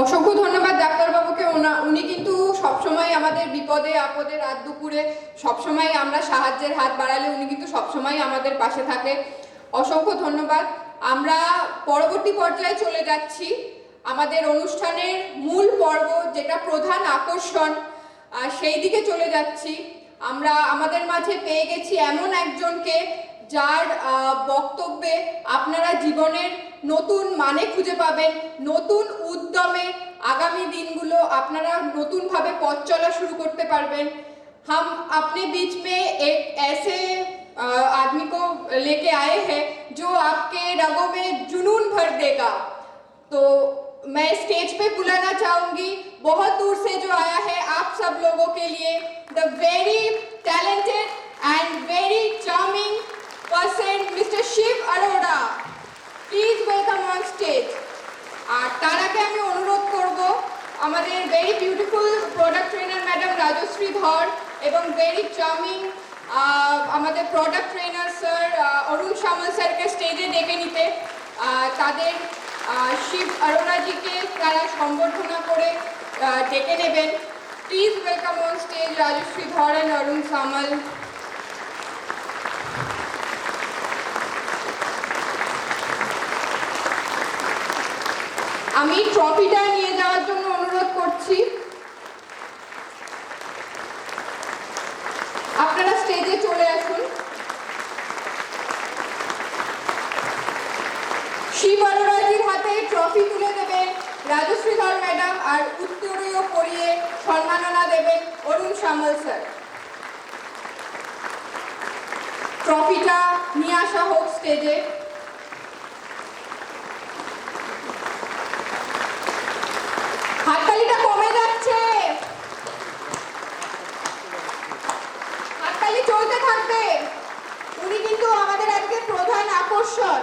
অসংখ্য ধন্যবাদ ডাক্তারবাবুকে। উনি কিন্তু সবসময় আমাদের বিপদে আপদে রাত দুপুরে সবসময় আমরা সাহায্যের হাত বাড়ালে উনি কিন্তু সবসময় আমাদের পাশে থাকে। অসংখ্য ধন্যবাদ। আমরা পরবর্তী পর্যায়ে চলে যাচ্ছি। আমাদের অনুষ্ঠানের মূল পর্ব যেটা প্রধান আকর্ষণ, সেই দিকে চলে যাচ্ছি। আমরা আমাদের মাঝে পেয়ে গেছি এমন একজনকে যার বক্তব্যে আপনারা জীবনের নতুন মানে খুঁজে পাবেন, নতুন উদ্যমে আগামী দিনগুলো আপনারা নতুনভাবে পথ চলা শুরু করতে পারবেন। हम अपने बीच में एक ऐसे आदमी को लेके आए हैं जो आपके रगों में जुनून भर देगा। तो मैं स्टेज पे बुलाना चाहूंगी बहुत दूर से जो आया है आप सब लोगों के लिए the very talented and very charming person mister Shiv Arora. Please welcome on stage. আর তার আগে আমি অনুরোধ করব আমাদের very beautiful product trainer madam Rajashree Dhar এবং ভেরি চার্মিং আমাদের product trainer sir Arun Samal স্যারকে স্টেজে ডেকে নিতে। তাদের শিব অরোড়াজিকে তারা সম্বর্ধনা করে ডেকে নেবেন। Please welcome on stage Rajashree Dhar and অরুণ সামল। আমি ট্রফিটা নিয়ে যাওয়ার জন্য অনুরোধ করছি। আপনারা স্টেজে চলে আসুন। শিব অরোড়াজির হাতে ট্রফি তুলে দেবেন রাজশ্রী ধর ম্যাডাম, আর উত্তরীয় পরিয়ে সম্মাননা দেবেন অরুণ সামল স্যার। ট্রফিটা নিয়ে আসা হোক স্টেজে। হাততালিটা কমে যাচ্ছে, হাততালি চলতে থাকবে। উনি কিন্তু আমাদের আজকে প্রধান আকর্ষণ।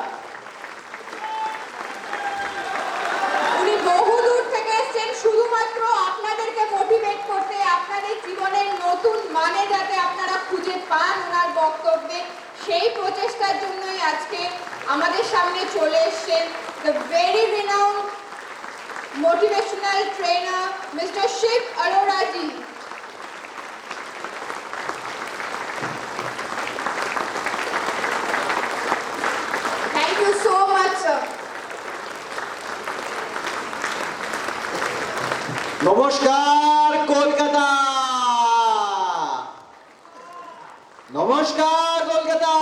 উনি বহু দূর থেকে এসেছেন শুধুমাত্র আপনাদেরকে মোটিভেট করতে, আপনাদের জীবনের নতুন মানে যাতে আপনারা খুঁজে পান ওনার বক্তব্যে, সেই প্রচেষ্টার জন্যই আজকে আমাদের সামনে চলে এসেছেন the very renowned motivational trainer Mr. Shiv Arora ji। Thank you so much sir। নমস্কার কলকাতা, নমস্কার কলকাতা,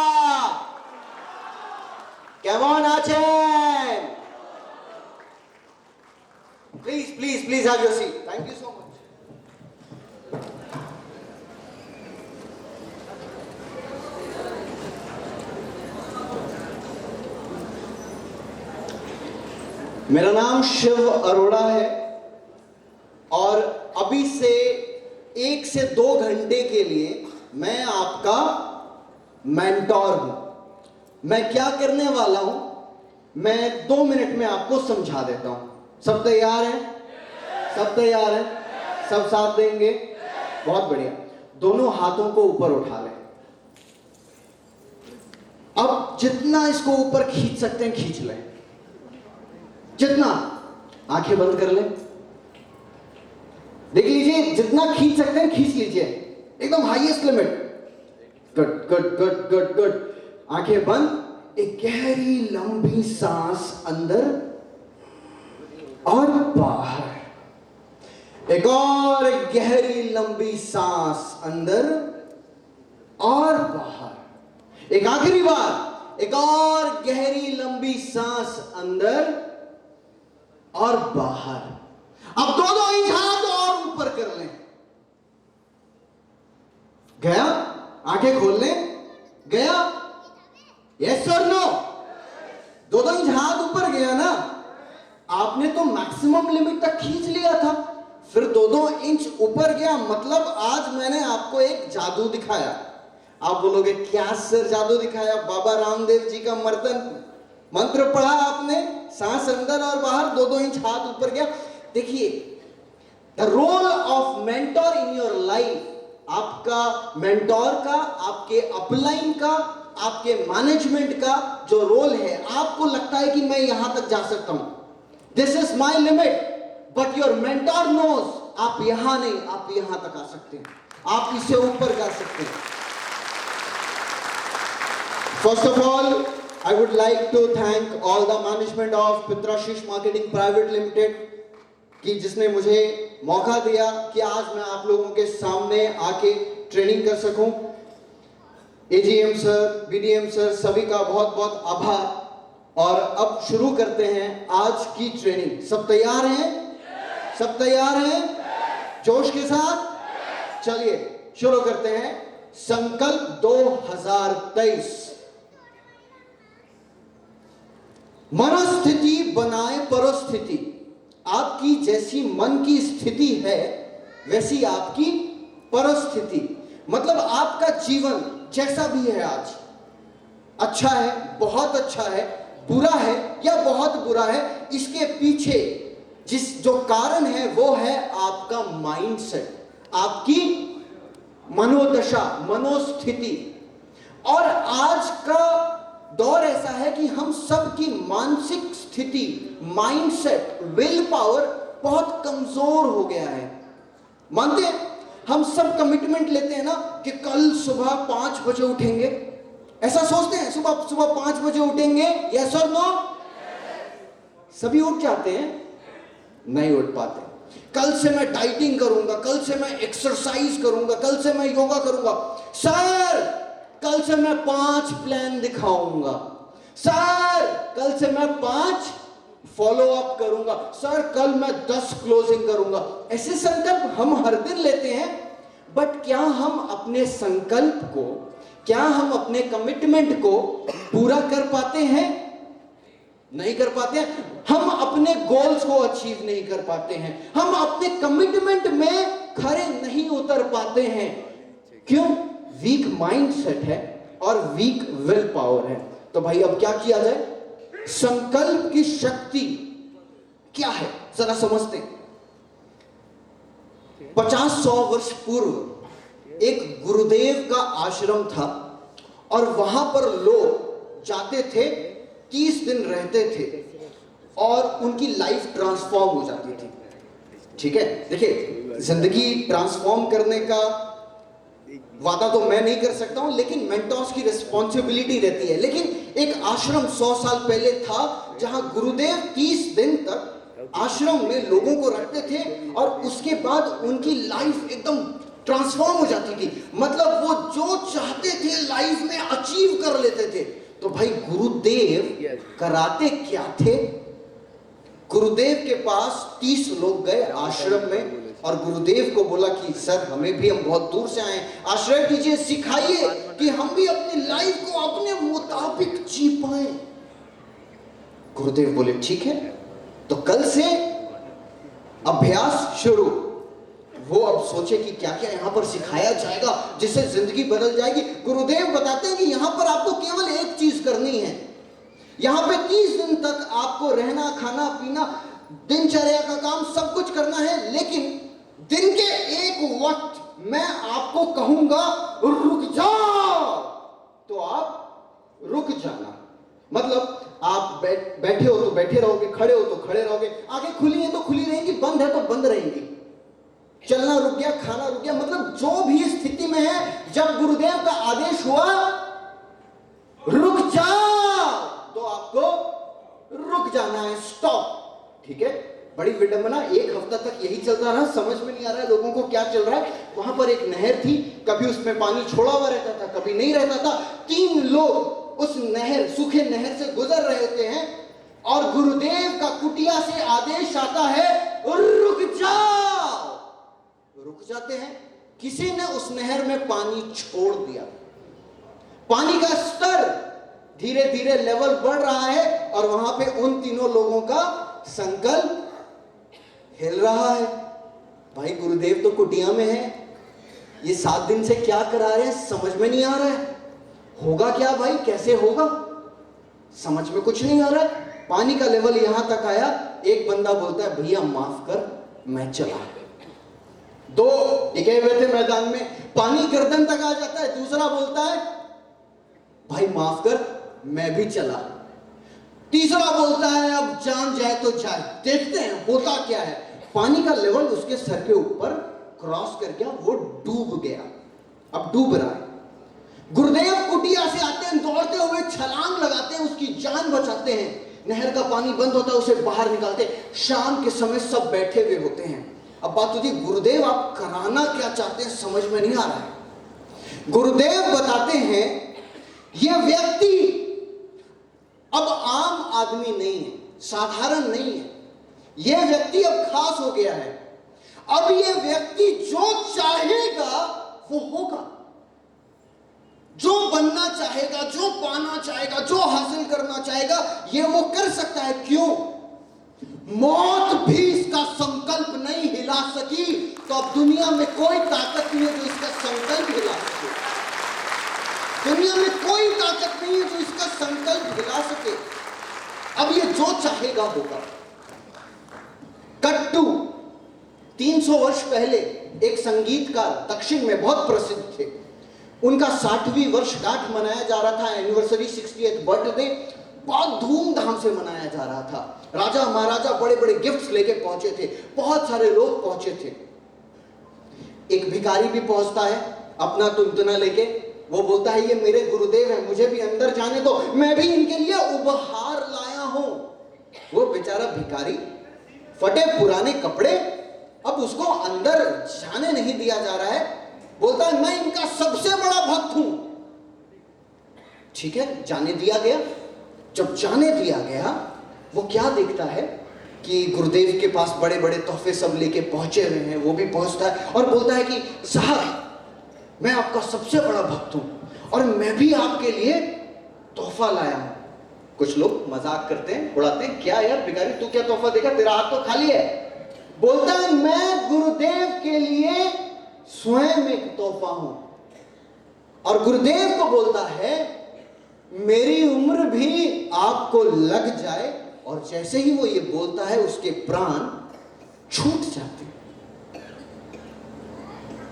কেমন আছেন? Please, please, please have your seat. Thank you so much. मेरा नाम शिव अरोड़ा है और अभी से 1 से 2 घंटे के लिए मैं आपका मेंटोर हूं। मैं क्या करने वाला हूं, मैं 2 मिनट में आपको समझा देता हूं। सब तैयार हैं? सब तैयार हैं? सब साथ देंगे? बहुत बढ़िया। दोनों हाथों को ऊपर उठा लें। अब जितना इसको ऊपर खींच सकते हैं खींच लें, जितना। आंखें बंद कर लें, देख लीजिए, जितना खींच सकते हैं खींच लीजिए, एकदम highest limit. Good good good good good. आंखें बंद, एक गहरी लंबी सांस अंदर और बाहर, एक और गहरी लंबी सांस अंदर और बाहर, एक आखिरी बार, एक और गहरी लंबी सांस अंदर और बाहर। अब 2-2 इंच हाथ और ऊपर कर लें। गया? आंखें खोल लें। गया? यस और नो? 2-2 इंच हाथ ऊपर गया ना? आपने तो मैक्सिमम लिमिट तक खींच लिया था, फिर 2-2 इंच ऊपर गया, मतलब आज मैंने आपको एक जादू दिखाया। आप बोलोगे क्या सर जादू दिखाया? बाबा रामदेव जी का मंत्र पढ़ा आपने, सांस अंदर और बाहर, 2-2 इंच हाथ ऊपर गया। देखिए, the role of mentor in your life, आपका मेंटोर का, आपके अपलाइन का, आपके मैनेजमेंट का जो रोल है, आपको लगता है कि मैं यहां तक जा सकता हूं, this is my limit, but your mentor knows आप यहां नहीं, आप यहां तक आ सकते हैं, आप इससे ऊपर जा सकते हैं। First of all I would like to thank all the management of Pitrashish Marketing Private Limited कि जिसने मुझे मौका दिया कि आज मैं आप लोगों के सामने आके ट्रेनिंग कर सकूं। AGM सर, BDM सर, सभी का बहुत बहुत आभार। और अब शुरू करते हैं आज की ट्रेनिंग। सब तैयार हैं? सब तैयार हैं? जोश के साथ चलिए शुरू करते हैं। संकल्प 2023। मनोस्थिति बनाए परिस्थिति। आपकी जैसी मन की स्थिति है वैसी आपकी परिस्थिति। मतलब आपका जीवन जैसा भी है आज, अच्छा है, बहुत अच्छा है, बुरा है या बहुत बुरा है, इसके पीछे जो कारण है वो है आपका माइंडसेट, आपकी मनोदशा, मनोस्थिति। और आज का दौर ऐसा है कि हम सब की मानसिक स्थिति, माइंडसेट, विल पावर बहुत कमजोर हो गया है। मानते हैं? हम सब कमिटमेंट लेते हैं ना कि कल सुबह 5 बजे उठेंगे, ऐसा सोचते हैं, सुबह 5 बजे उठेंगे, यस और नो? सभी उठ जाते हैं? नहीं उठ पाते। कल से मैं डाइटिंग करूंगा, कल से मैं एक्सरसाइज करूंगा, कल से मैं योगा करूंगा। सर कल से मैं 5 प्लान दिखाऊंगा। सर कल से मैं 5 फॉलो अप करूंगा। सर कल मैं 10 क्लोजिंग करूंगा। ऐसे संकल्प हम हर दिन लेते हैं, बट क्या हम अपने संकल्प को, क्या हम अपने कमिटमेंट को पूरा कर पाते हैं? नहीं कर पाते हैं। हम अपने गोल्स को अचीव नहीं कर पाते हैं, हम अपने कमिटमेंट में खरे नहीं उतर पाते हैं। क्यों? वीक माइंडसेट है और वीक विल पावर है। तो भाई अब क्या किया जाए? संकल्प की शक्ति क्या है जरा समझते हैं। 50-100 वर्ष पूर्व एक गुरुदेव का आश्रम था और वहां पर लोग जाते थे, 30 दिन रहते थे और उनकी लाइफ ट्रांसफॉर्म हो जाती थी। ठीक है, देखिए जिंदगी ट्रांसफॉर्म करने का वादा तो मैं नहीं कर सकता हूं, लेकिन मेंटोर्स की रिस्पॉन्सिबिलिटी रहती है। लेकिन एक आश्रम 100 साल पहले था जहां गुरुदेव 30 दिन तक आश्रम में लोगों को रखते थे और उसके बाद उनकी लाइफ एकदम ट्रांसफॉर्म हो जाती थी। मतलब वो जो चाहते थे लाइफ में अचीव कर लेते थे। तो भाई गुरुदेव कराते क्या थे? गुरुदेव के पास 30 लोग गए आश्रम में और गुरुदेव को बोला कि सर हमें भी, हम बहुत दूर से आए, आश्रय कीजिए, सिखाइए कि हम भी अपनी लाइफ को अपने मुताबिक जी पाए। गुरुदेव बोले ठीक है, तो कल से अभ्यास शुरू। वो अब सोचे कि क्या क्या यहां पर सिखाया जाएगा जिससे जिंदगी बदल जाएगी। गुरुदेव बताते हैं कि यहां पर आपको केवल एक चीज करनी है। यहां पे 30 दिन तक आपको रहना, खाना, पीना, दिनचर्या का काम सब कुछ करना है, लेकिन दिन के एक वक्त मैं आपको कहूंगा रुक जाओ, तो आप रुक जाना। मतलब आप बैठे हो तो बैठे रहोगे, खड़े हो तो खड़े रहोगे, आंखें खुली हैं तो खुली रहेंगी, बंद है तो बंद रहेंगी, चलना रुक गया, खाना रुक गया, मतलब जो भी स्थिति में है, जब गुरुदेव का आदेश हुआ रुक जाओ तो आपको रुक जाना है, स्टॉप। ठीक है, बड़ी विडंबना। 1 हफ्ता तक यही चलता रहा, समझ में नहीं आ रहा है लोगों को क्या चल रहा है। वहां पर एक नहर थी, कभी उसमें पानी छोड़ा हुआ रहता था, कभी नहीं रहता था। 3 लोग उस नहर, सूखे नहर से गुजर रहे होते हैं और गुरुदेव का कुटिया से आदेश आता है रुक जाओ। रुक जाते हैं। किसी ने उस नहर में पानी छोड़ दिया, पानी का स्तर धीरे धीरे लेवल बढ़ रहा है और वहां पे उन तीनों लोगों का संकल्प हिल रहा है। भाई गुरुदेव तो कुटिया में है, ये 7 दिन से क्या करा रहे हैं समझ में नहीं आ रहा है, होगा क्या भाई, कैसे होगा, समझ में कुछ नहीं आ रहा है। पानी का लेवल यहां तक आया, एक बंदा बोलता है भैया माफ कर मैं चला। 2 टिके हुए थे मैदान में, पानी गर्दन तक आ जाता है, दूसरा बोलता है भाई माफ कर मैं भी चला। तीसरा बोलता है अब जान जाए तो जाए, देखते हैं होता क्या है। पानी का लेवल उसके सर के ऊपर क्रॉस कर गया, वो डूब गया, अब डूब रहा है। गुरुदेव कुटिया से आते हैं, दौड़ते हुए छलांग लगाते हैं, उसकी जान बचाते हैं। नहर का पानी बंद होता है, उसे बाहर निकालते हैं। शाम के समय सब बैठे हुए होते हैं। अब बात होती है, गुरुदेव आप कराना क्या चाहते हैं, समझ में नहीं आ रहा है। गुरुदेव बताते हैं यह व्यक्ति अब आम आदमी नहीं है, साधारण नहीं है। यह व्यक्ति अब खास हो गया है। अब यह व्यक्ति जो चाहेगा वो होगा, जो बनना चाहेगा, जो पाना चाहेगा, जो हासिल करना चाहेगा, ये वो कर सकता है। क्यों? मौत भी इसका संकल्प नहीं हिला सकी, तो अब दुनिया में कोई ताकत नहीं है जो इसका संकल्प हिला सके। दुनिया में कोई ताकत नहीं है जो इसका संकल्प हिला सके। अब ये जो चाहेगा होगा। कट टू 300 वर्ष पहले एक संगीतकार दक्षिण में बहुत प्रसिद्ध थे। उनका 60वीं वर्षगांठ मनाया जा रहा था, एनिवर्सरी 60th बर्थडे बहुत धूमधाम से मनाया जा रहा था। राजा महाराजा बड़े बड़े गिफ्ट्स लेके पहुंचे थे, बहुत सारे लोग पहुंचे थे। एक भिखारी भी पहुंचता है अपना तुनतुना लेके। वो बोलता है ये मेरे गुरुदेव हैं, मुझे भी अंदर जाने दो, मैं भी इनके लिए उपहार लाया हूं। वो बेचारा भिखारी, फटे पुराने कपड़े, अब उसको अंदर जाने नहीं दिया जा रहा है। बोलता है मैं इनका सबसे बड़ा भक्त हूं। ठीक है, जाने दिया गया। जब जाने दिया गया, वो क्या देखता है कि गुरुदेव के पास बड़े बड़े तोहफे सब लेके पहुंचे हुए हैं। वो भी पहुंचता है और बोलता है कि साहब मैं आपका सबसे बड़ा भक्त हूं और मैं भी आपके लिए तोहफा लाया हूं। कुछ लोग मजाक करते हैं, उड़ाते हैं, क्या यार भिखारी तू क्या तोहफा देगा, तेरा हाथ तो खाली है। बोलता है मैं गुरुदेव के लिए स्वयं एक तोहफा हूं। और गुरुदेव को बोलता है मेरी उम्र भी आपको लग जाए। और जैसे ही वो ये बोलता है उसके प्राण छूट जाते।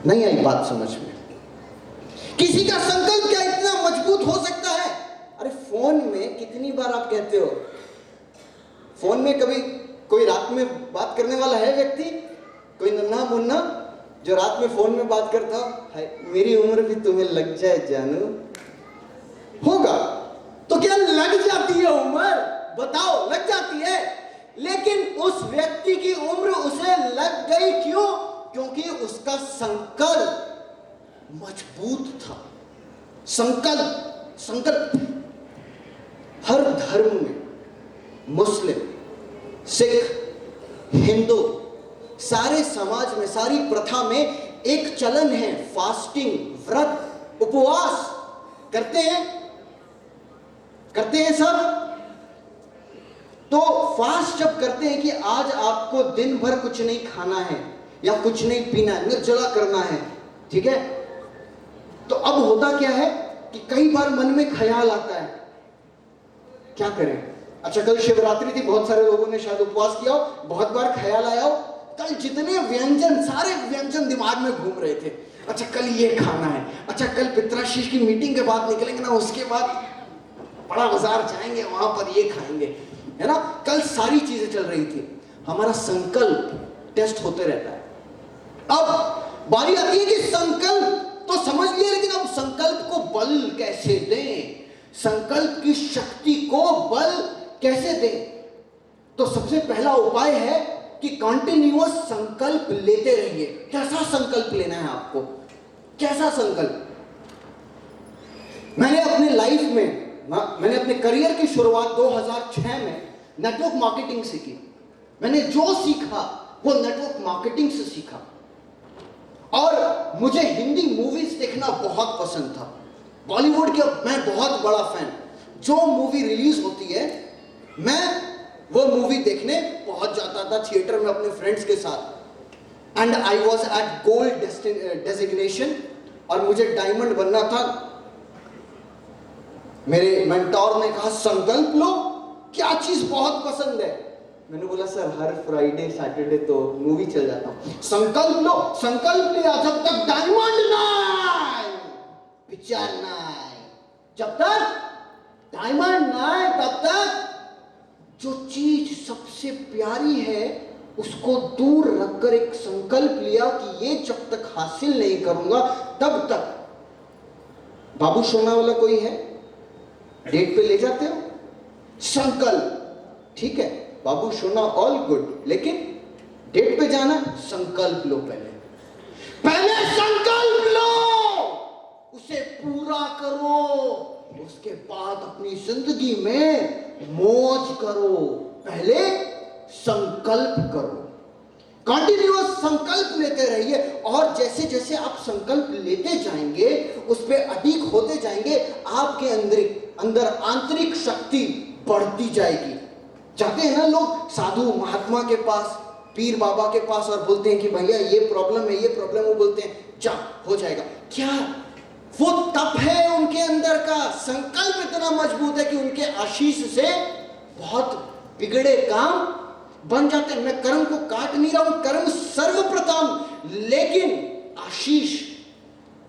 नहीं आई बात समझ में? किसी का संकल्प क्या इतना मजबूत हो सकता है? अरे फोन में कितनी बार आप कहते हो, फोन में कभी कोई रात में बात करने वाला है व्यक्ति, कोई नन्हा मुन्ना जो रात में फोन में बात करता है, मेरी उम्र भी तुम्हें लग जाए जानू, होगा? तो क्या लग जाती है उम्र? बताओ, लग जाती है। लेकिन उस व्यक्ति की उम्र उसे लग गई, क्यों? क्योंकि उसका संकल्प मजबूत था। संकल्प हर धर्म में, मुस्लिम, सिख, हिंदू, सारे समाज में, सारी प्रथा में एक चलन है, फास्टिंग, व्रत, उपवास करते हैं सब। तो फास्ट जब करते हैं कि आज आपको दिन भर कुछ नहीं खाना है या कुछ नहीं पीना है, निर्जला करना है, ठीक है? तो अब होता क्या है कि कई बार मन में ख्याल आता है क्या करें। अच्छा कल शिवरात्रि थी, बहुत सारे लोगों ने शायद उपवास किया हो, बहुत बार ख्याल आया हो, कल जितने व्यंजन, सारे व्यंजन दिमाग में घूम रहे थे। अच्छा कल ये खाना है, अच्छा कल पितराशीष की मीटिंग के बाद निकलेंगे ना, उसके बाद बड़ा बाजार जाएंगे, वहां पर ये खाएंगे, है ना? कल सारी चीजें चल रही थी। हमारा संकल्प टेस्ट होते रहता है। अब बारी आती है कि संकल्प तो समझ लिए, लेकिन अब संकल्प को बल कैसे दें, संकल्प की शक्ति को बल कैसे दें? तो सबसे पहला उपाय है कि कंटिन्यूअस संकल्प लेते रहिए। कैसा संकल्प लेना है आपको? कैसा संकल्प? मैंने अपने लाइफ में, मैंने अपने करियर की शुरुआत 2006 में नेटवर्क मार्केटिंग से की। मैंने जो सीखा वो नेटवर्क मार्केटिंग से सीखा। और मुझे हिंदी मूवीज देखना बहुत पसंद था, बॉलीवुड के मैं बहुत बड़ा फैन। जो मूवी रिलीज होती है मैं वो मूवी देखने पहुंच जाता था थिएटर में अपने फ्रेंड्स के साथ। And I was at gold designation और मुझे डायमंड बनना था। मेरे मेंटोर ने कहा संकल्प लो, क्या चीज बहुत पसंद है? मैंने बोला सर हर फ्राइडे सैटरडे तो मूवी चल जाता हूं। संकल्प लो, संकल्प लिया, जब तक डायमंड ना आए पिक्चर ना आए, जब तक डायमंड ना आए तब तक जो चीज सबसे प्यारी है उसको दूर रखकर एक संकल्प लिया कि ये जब तक हासिल नहीं करूंगा तब तक। बाबू सोना वाला कोई है? डेट पे ले जाते हो संकल्प, ठीक है, बाबू सोना ऑल गुड, लेकिन डेट पे जाना, संकल्प लो, पहले संकल्प लो, उसे पूरा करो, उसके बाद अपनी जिंदगी में मौज करो। पहले संकल्प करो, कंटिन्यूअस संकल्प लेते रहिए, और जैसे जैसे आप संकल्प लेते जाएंगे उस पे अडिग होते जाएंगे, आपके अंदर आंतरिक शक्ति बढ़ती जाएगी। जाते हैं ना लोग साधु महात्मा के पास, पीर बाबा के पास, और बोलते हैं कि भैया ये प्रॉब्लम है, ये प्रॉब्लम, वो बोलते हैं जा हो जाएगा। क्या वो तप है उनके अंदर का? संकल्प इतना मजबूत है कि उनके आशीष से बहुत बिगड़े काम बन जाते हैं। मैं कर्म को काट नहीं रहा हूं, कर्म सर्वप्रथम, लेकिन आशीष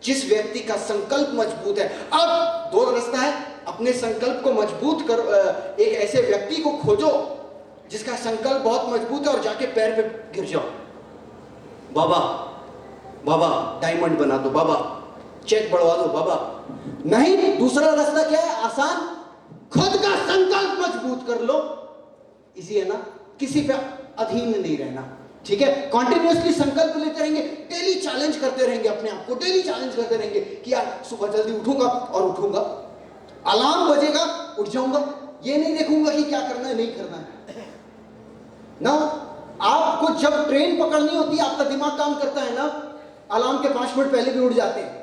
जिस व्यक्ति का संकल्प मजबूत है। अब दो रास्ता है, अपने संकल्प को मजबूत कर, एक ऐसे व्यक्ति को खोजो जिसका संकल्प बहुत मजबूत है और जाके पैर पे गिर जाओ, बाबा बाबा डायमंड बना दो, बाबा चेक बढ़वा दो, बाबा। नहीं, दूसरा रास्ता क्या है? आसान, खुद का संकल्प मजबूत कर लो, इजी है ना, किसी पे अधीन नहीं रहना, ठीक है। कॉन्टिन्यूसली संकल्प लेते रहेंगे, डेली चैलेंज करते रहेंगे अपने आप को, डेली चैलेंज करते रहेंगे कि यार सुबह जल्दी उठूंगा और उठूंगा, अलार्म बजेगा उठ जाऊंगा, ये नहीं देखूंगा कि क्या करना है नहीं करना है ना। आपको जब ट्रेन पकड़नी होती है, आपका दिमाग काम करता है ना, अलार्म के 5 मिनट पहले भी उठ जाते हैं,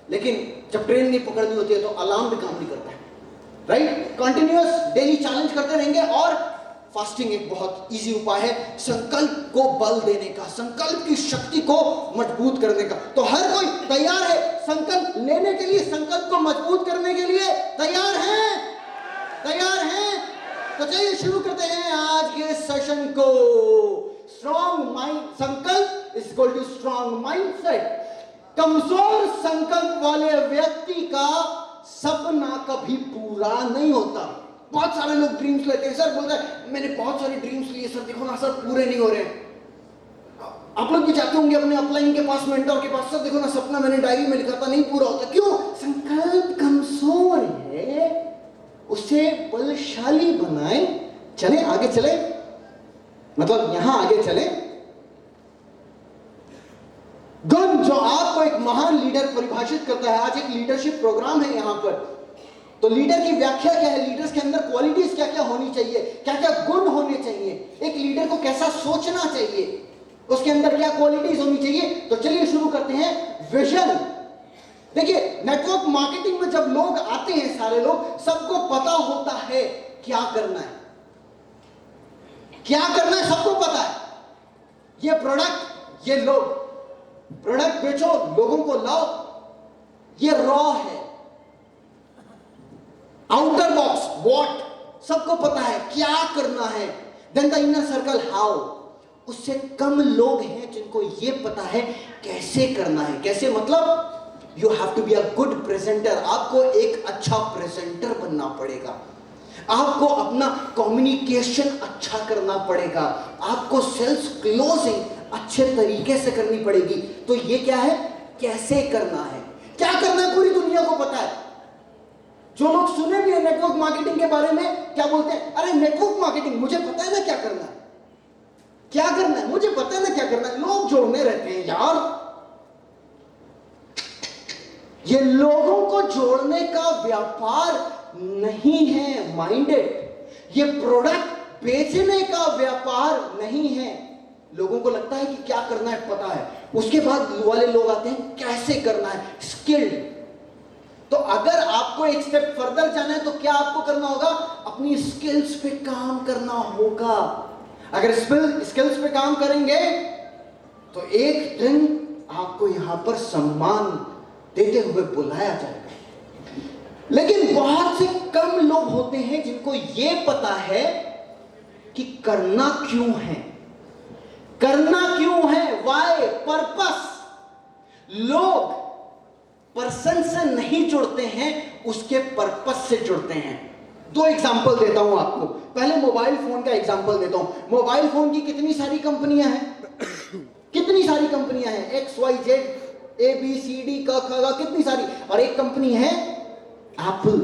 लेकिन जब ट्रेन नहीं पकड़नी होती है तो अलार्म भी काम नहीं करता है, राइट। कंटिन्यूअस डेली चैलेंज करते रहेंगे, और फास्टिंग एक बहुत इजी उपाय है संकल्प को बल देने का, संकल्प की शक्ति को मजबूत करने का। तो हर कोई तैयार है संकल्प लेने के लिए, संकल्प को मजबूत करने के लिए तैयार हैं? तैयार हैं? तो चलिए शुरू करते हैं आज के सेशन को। स्ट्रॉन्ग माइंड, संकल्प is equal to strong mindset. कमजोर संकल्प वाले व्यक्ति का सपना कभी पूरा नहीं होता। बहुत सारे लोग ड्रीम्स लेते हैं, सर बोलते हैं मैंने बहुत सारे ड्रीम्स लिए सर, देखो ना सर पूरे नहीं हो रहे। आप लोग भी जाते होंगे अपने अपलाइन के पास, मेंटर के पास, सर देखो ना सपना मैंने डायरी में लिखा था नहीं पूरा होता। क्यों? संकल्प कमजोर है, उसे बलशाली बनाए। चले आगे चले, मतलब यहां आगे चले। गुण जो आपको एक महान लीडर परिभाषित करता है। आज एक लीडरशिप प्रोग्राम है यहां पर, तो लीडर की व्याख्या क्या है, लीडर्स के अंदर क्वालिटीज क्या क्या होनी चाहिए, क्या क्या गुण होने चाहिए, एक लीडर को कैसा सोचना चाहिए, उसके अंदर क्या क्वालिटीज होनी चाहिए। तो चलिए शुरू करते हैं। विजन। देखिए नेटवर्क मार्केटिंग में जब लोग आते हैं, सारे लोग, सबको पता होता है क्या करना है, क्या करना है सबको पता है। ये प्रोडक्ट, ये लोग, प्रोडक्ट बेचो, लोगों को लाओ, ये रॉ है। आउटर बॉक्स व्हाट, सबको पता है क्या करना है। Then the inner circle how, उससे कम लोग हैं जिनको ये पता है कैसे करना है। कैसे मतलब you have to be a good presenter, आपको एक अच्छा प्रेजेंटर बनना पड़ेगा, आपको अपना कम्युनिकेशन अच्छा करना पड़ेगा, आपको सेल्स क्लोजिंग अच्छे तरीके से करनी पड़ेगी। तो ये क्या है, कैसे करना है, क्या करना है, पूरी दुनिया को पता है। जो लोग सुने भी हैं नेटवर्क मार्केटिंग के बारे में, क्या बोलते हैं, अरे नेटवर्क मार्केटिंग मुझे पता है ना क्या करना है, क्या करना है मुझे पता है ना क्या करना है। लोग जोड़ने रहते हैं यार, ये लोगों को जोड़ने का व्यापार नहीं है माइंडेड, ये प्रोडक्ट बेचने का व्यापार नहीं है। लोगों को लगता है कि क्या करना है पता है, उसके बाद वाले लोग आते हैं कैसे करना है, स्किल्ड। तो अगर आपको एक स्टेप फर्दर जाना है तो क्या आपको करना होगा, अपनी स्किल्स पे काम करना होगा। अगर स्किल्स पे काम करेंगे तो एक दिन आपको यहां पर सम्मान देते हुए बुलाया जाएगा। लेकिन बहुत से कम लोग होते हैं जिनको यह पता है कि करना क्यों है, करना क्यों है, वाई, पर्पस। लोग पर्सन से नहीं जुड़ते हैं, उसके पर्पस से जुड़ते हैं। दो एग्जाम्पल देता हूं आपको। पहले मोबाइल फोन का एग्जाम्पल देता हूं। मोबाइल फोन की कितनी सारी कंपनियां हैं, कितनी सारी कंपनियां हैं, X Y Z A B C D क ख, कितनी सारी, और एक कंपनी है एप्पल।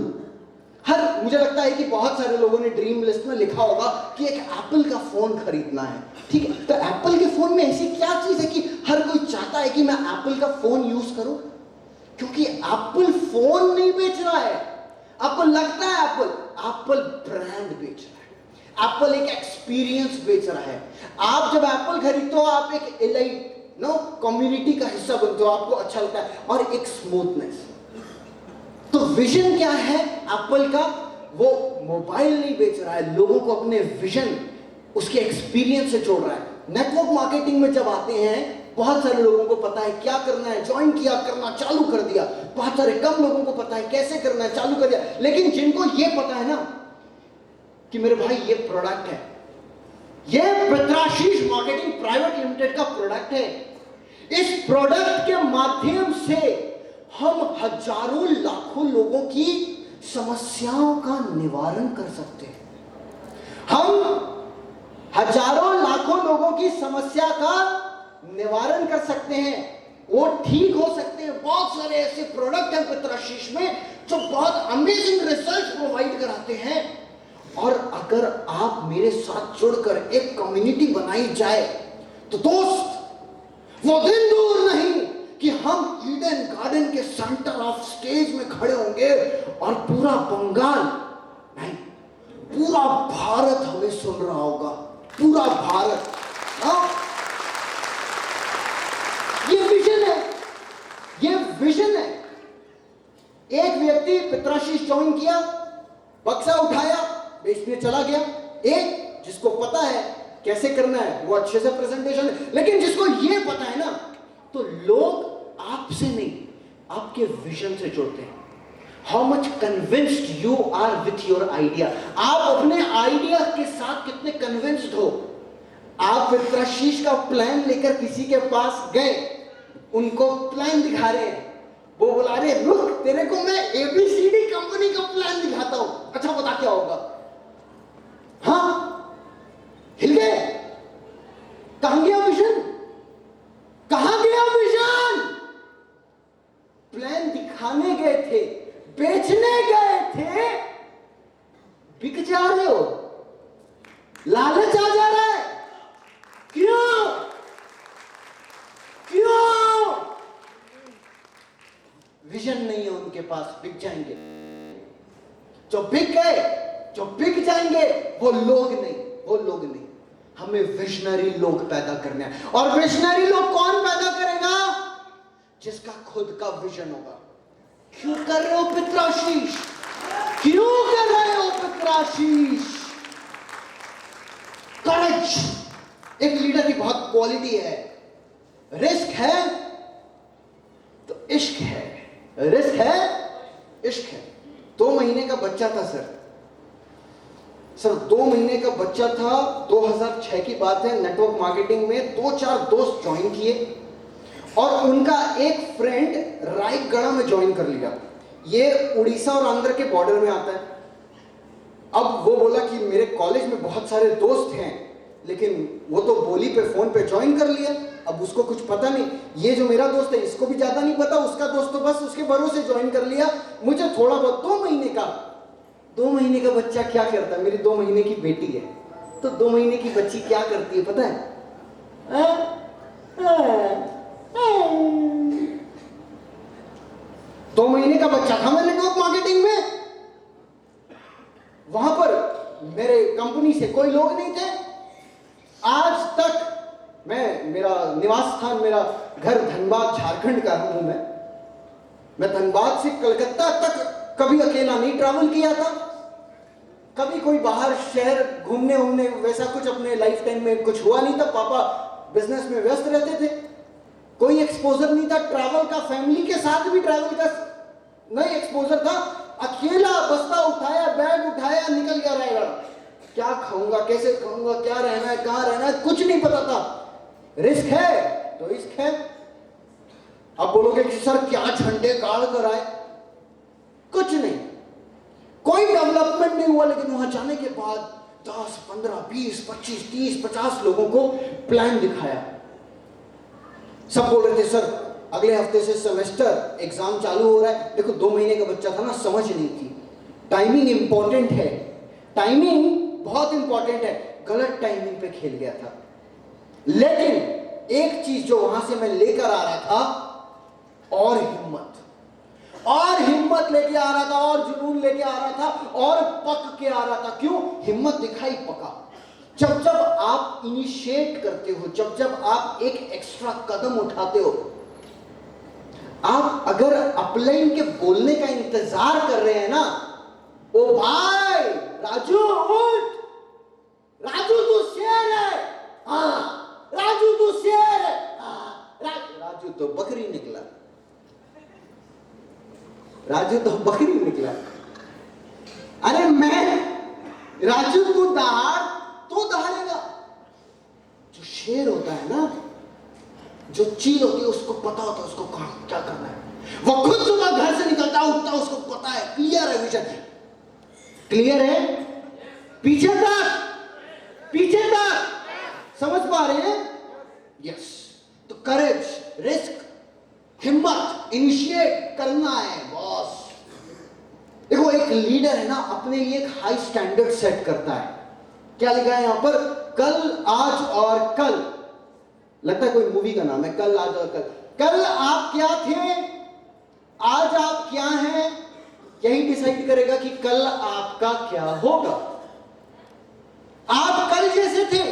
हर, मुझे लगता है कि बहुत सारे लोगों ने ड्रीम लिस्ट में लिखा होगा कि एक एप्पल का फोन खरीदना है, ठीक है। तो एप्पल के फोन में ऐसी क्या चीज है कि हर कोई चाहता है कि मैं एप्पल का फोन यूज करूं? क्योंकि एप्पल फोन नहीं बेच रहा है, आपको लगता है एप्पल ब्रांड बेच रहा है, एप्पल एक एक्सपीरियंस बेच रहा है। आप जब एप्पल खरीदते हो आप एक एलाइट कम्युनिटी का हिस्सा बनते हो, आपको अच्छा लगता है, और एक स्मूथनेस। तो विजन क्या है एप्पल का? वो मोबाइल नहीं बेच रहा है, लोगों को अपने विजन, उसके एक्सपीरियंस से जोड़ रहा है। नेटवर्क मार्केटिंग में जब आते हैं, बहुत सारे लोगों को पता है क्या करना है, ज्वाइन किया, करना चालू कर दिया। बहुत सारे कम लोगों को पता है कैसे करना है, चालू कर दिया। लेकिन जिनको ये पता है ना कि मेरे भाई ये प्रोडक्ट है, ये पित्राशीष मार्केटिंग प्राइवेट लिमिटेड का प्रोडक्ट है, इस प्रोडक्ट के माध्यम से हम हजारों लाखों लोगों की समस्याओं का निवारण कर सकते हैं। हम हजारों लाखों लोगों की समस्या का निवारण कर सकते हैं, वो ठीक हो सकते हैं। बहुत सारे ऐसे प्रोडक्ट हैं पित्राशीष में जो बहुत अमेजिंग रिजल्ट प्रोवाइड कराते हैं। और अगर आप मेरे साथ जुड़कर एक कम्युनिटी बनाई जाए तो दोस्त, वो दिन दूर नहीं कि हम ईडन गार्डन के सेंटर ऑफ स्टेज में खड़े होंगे और पूरा बंगाल नहीं, पूरा भारत हमें सुन रहा होगा, पूरा भारत। हाँ, ये विजन है, ये विजन है। एक व्यक्ति पित्राशीष ज्वाइन किया, बक्सा उठाया, बेचने चला गया। एक जिसको पता है कैसे करना है, वो अच्छे से प्रेजेंटेशन है। लेकिन जिसको ये पता है ना, तो लोग आपसे नहीं, आपके विजन से जुड़ते हैं। How much convinced you are with your idea. आप अपने आइडिया के साथ कितने कन्विंस्ड हो। आप पित्राशीष का प्लान लेकर किसी के पास गए, उनको प्लान दिखा रहे हैं, वो बोला अरे रुक, तेरे को मैं एबीसीडी कंपनी का प्लान दिखाता हूं, अच्छा बता क्या होगा। हाँ, हिल गए। कहां गया विजन, कहां गया विजन? प्लान दिखाने गए थे, बेचने गए थे, बिक जा रहे हो, लालच आ जा रहा है। क्यों क्यों? विजन नहीं है उनके पास, बिक जाएंगे। जो बिक गए, जो बिक जाएंगे वो लोग नहीं, वो लोग नहीं। हमें विजनरी लोग पैदा करने हैं। और विजनरी लोग कौन पैदा करेगा? जिसका खुद का विजन होगा। क्यों कर रहे हो पित्राशीष, क्यों कर रहे हो पित्राशीष? करेज एक लीडर की बहुत क्वालिटी है। रिस्क है तो इश्क है, रिस्क है, इश्क है। 2 महीने का बच्चा था सर, 2 महीने का बच्चा था, 2006 की बात है। नेटवर्क मार्केटिंग में 2-4 दोस्त ज्वाइन किए और उनका एक फ्रेंड रायगढ़ में ज्वाइन कर लिया। ये उड़ीसा और आंध्र के बॉर्डर में आता है। अब वो बोला कि मेरे कॉलेज में बहुत सारे दोस्त हैं, लेकिन वो तो बोली पे फोन पे ज्वाइन कर लिया। अब उसको कुछ पता नहीं, ये जो मेरा दोस्त है इसको भी ज्यादा नहीं पता, उसका दोस्त तो बस उसके भरोसे ज्वाइन कर लिया। मुझे थोड़ा बहुत 2 महीने का बच्चा क्या करता है? मेरी 2 महीने की बेटी है, तो 2 महीने की बच्ची क्या करती है पता है? 2 महीने का बच्चा था मैं नेटवर्क मार्केटिंग में। वहां पर मेरे कंपनी से कोई लोग नहीं थे। आज तक मेरा निवास स्थान, मेरा घर धनबाद झारखंड का हूं मैं धनबाद से कलकत्ता तक कभी अकेला नहीं ट्रैवल किया था। कभी कोई बाहर शहर घूमने उमने वैसा कुछ अपने लाइफ टाइम में कुछ हुआ नहीं था। पापा बिजनेस में व्यस्त रहते थे, कोई एक्सपोजर नहीं था ट्रैवल का। फैमिली के साथ भी ट्रैवल का नहीं एक्सपोजर था। अकेला बस्ता उठाया, बैग उठाया, निकल गया रायगढ़। क्या खाऊंगा, कैसे खाऊंगा, क्या रहना है, कहां रहना है, कुछ नहीं पता था। रिस्क है तो इश्क है। अब बोलोगे कि सर क्या झंडे गाड़ कर आए? कुछ नहीं, कोई डेवलपमेंट नहीं हुआ, लेकिन वहां जाने के बाद 10, 15, 20, 25, 30, 50 लोगों को प्लान दिखाया। सब बोल रहे थे सर अगले हफ्ते से सेमेस्टर एग्जाम चालू हो रहा है। देखो 2 महीने का बच्चा था ना, समझ नहीं थी। टाइमिंग इंपॉर्टेंट है, टाइमिंग बहुत इंपॉर्टेंट है। गलत टाइमिंग पे खेल गया था। लेकिन एक चीज जो वहां से मैं लेकर आ रहा था, और हिम्मत लेके आ रहा था, और जुनून लेके आ रहा था, और पक के आ रहा था। क्यों? हिम्मत दिखाई पका। जब जब आप इनिशिएट करते हो, जब जब आप एक एक्स्ट्रा कदम उठाते हो, आप अगर अपलाइन के बोलने का इंतजार कर रहे हैं ना, ओ भाई राजू उठ, राजू तू शेर है, हाँ राजू तू शेर है, राजू तो बकरी निकला, राजू तो बकरी निकला। अरे मैं राजू तू दहाड़, तो दहाड़ेगा। जो शेर होता है ना, जो चील होती है, उसको पता होता है उसको क्या करना है। वो खुद सुबह घर से निकलता उठता, उसको पता है, क्लियर है विजन, क्लियर है, पीछे तक समझ पा रहे हैं? यस। तो करेज, रिस्क, हिम्मत, इनिशिएट करना है बॉस। देखो एक लीडर है ना, अपने लिए एक हाई स्टैंडर्ड सेट करता है। क्या लिखा है यहां पर? कल, आज और कल। लगता है कोई मूवी का नाम है, कल, आज और कल। कल आप क्या थे, आज आप क्या हैं, यही डिसाइड करेगा कि कल आपका क्या होगा। आप कल जैसे थे,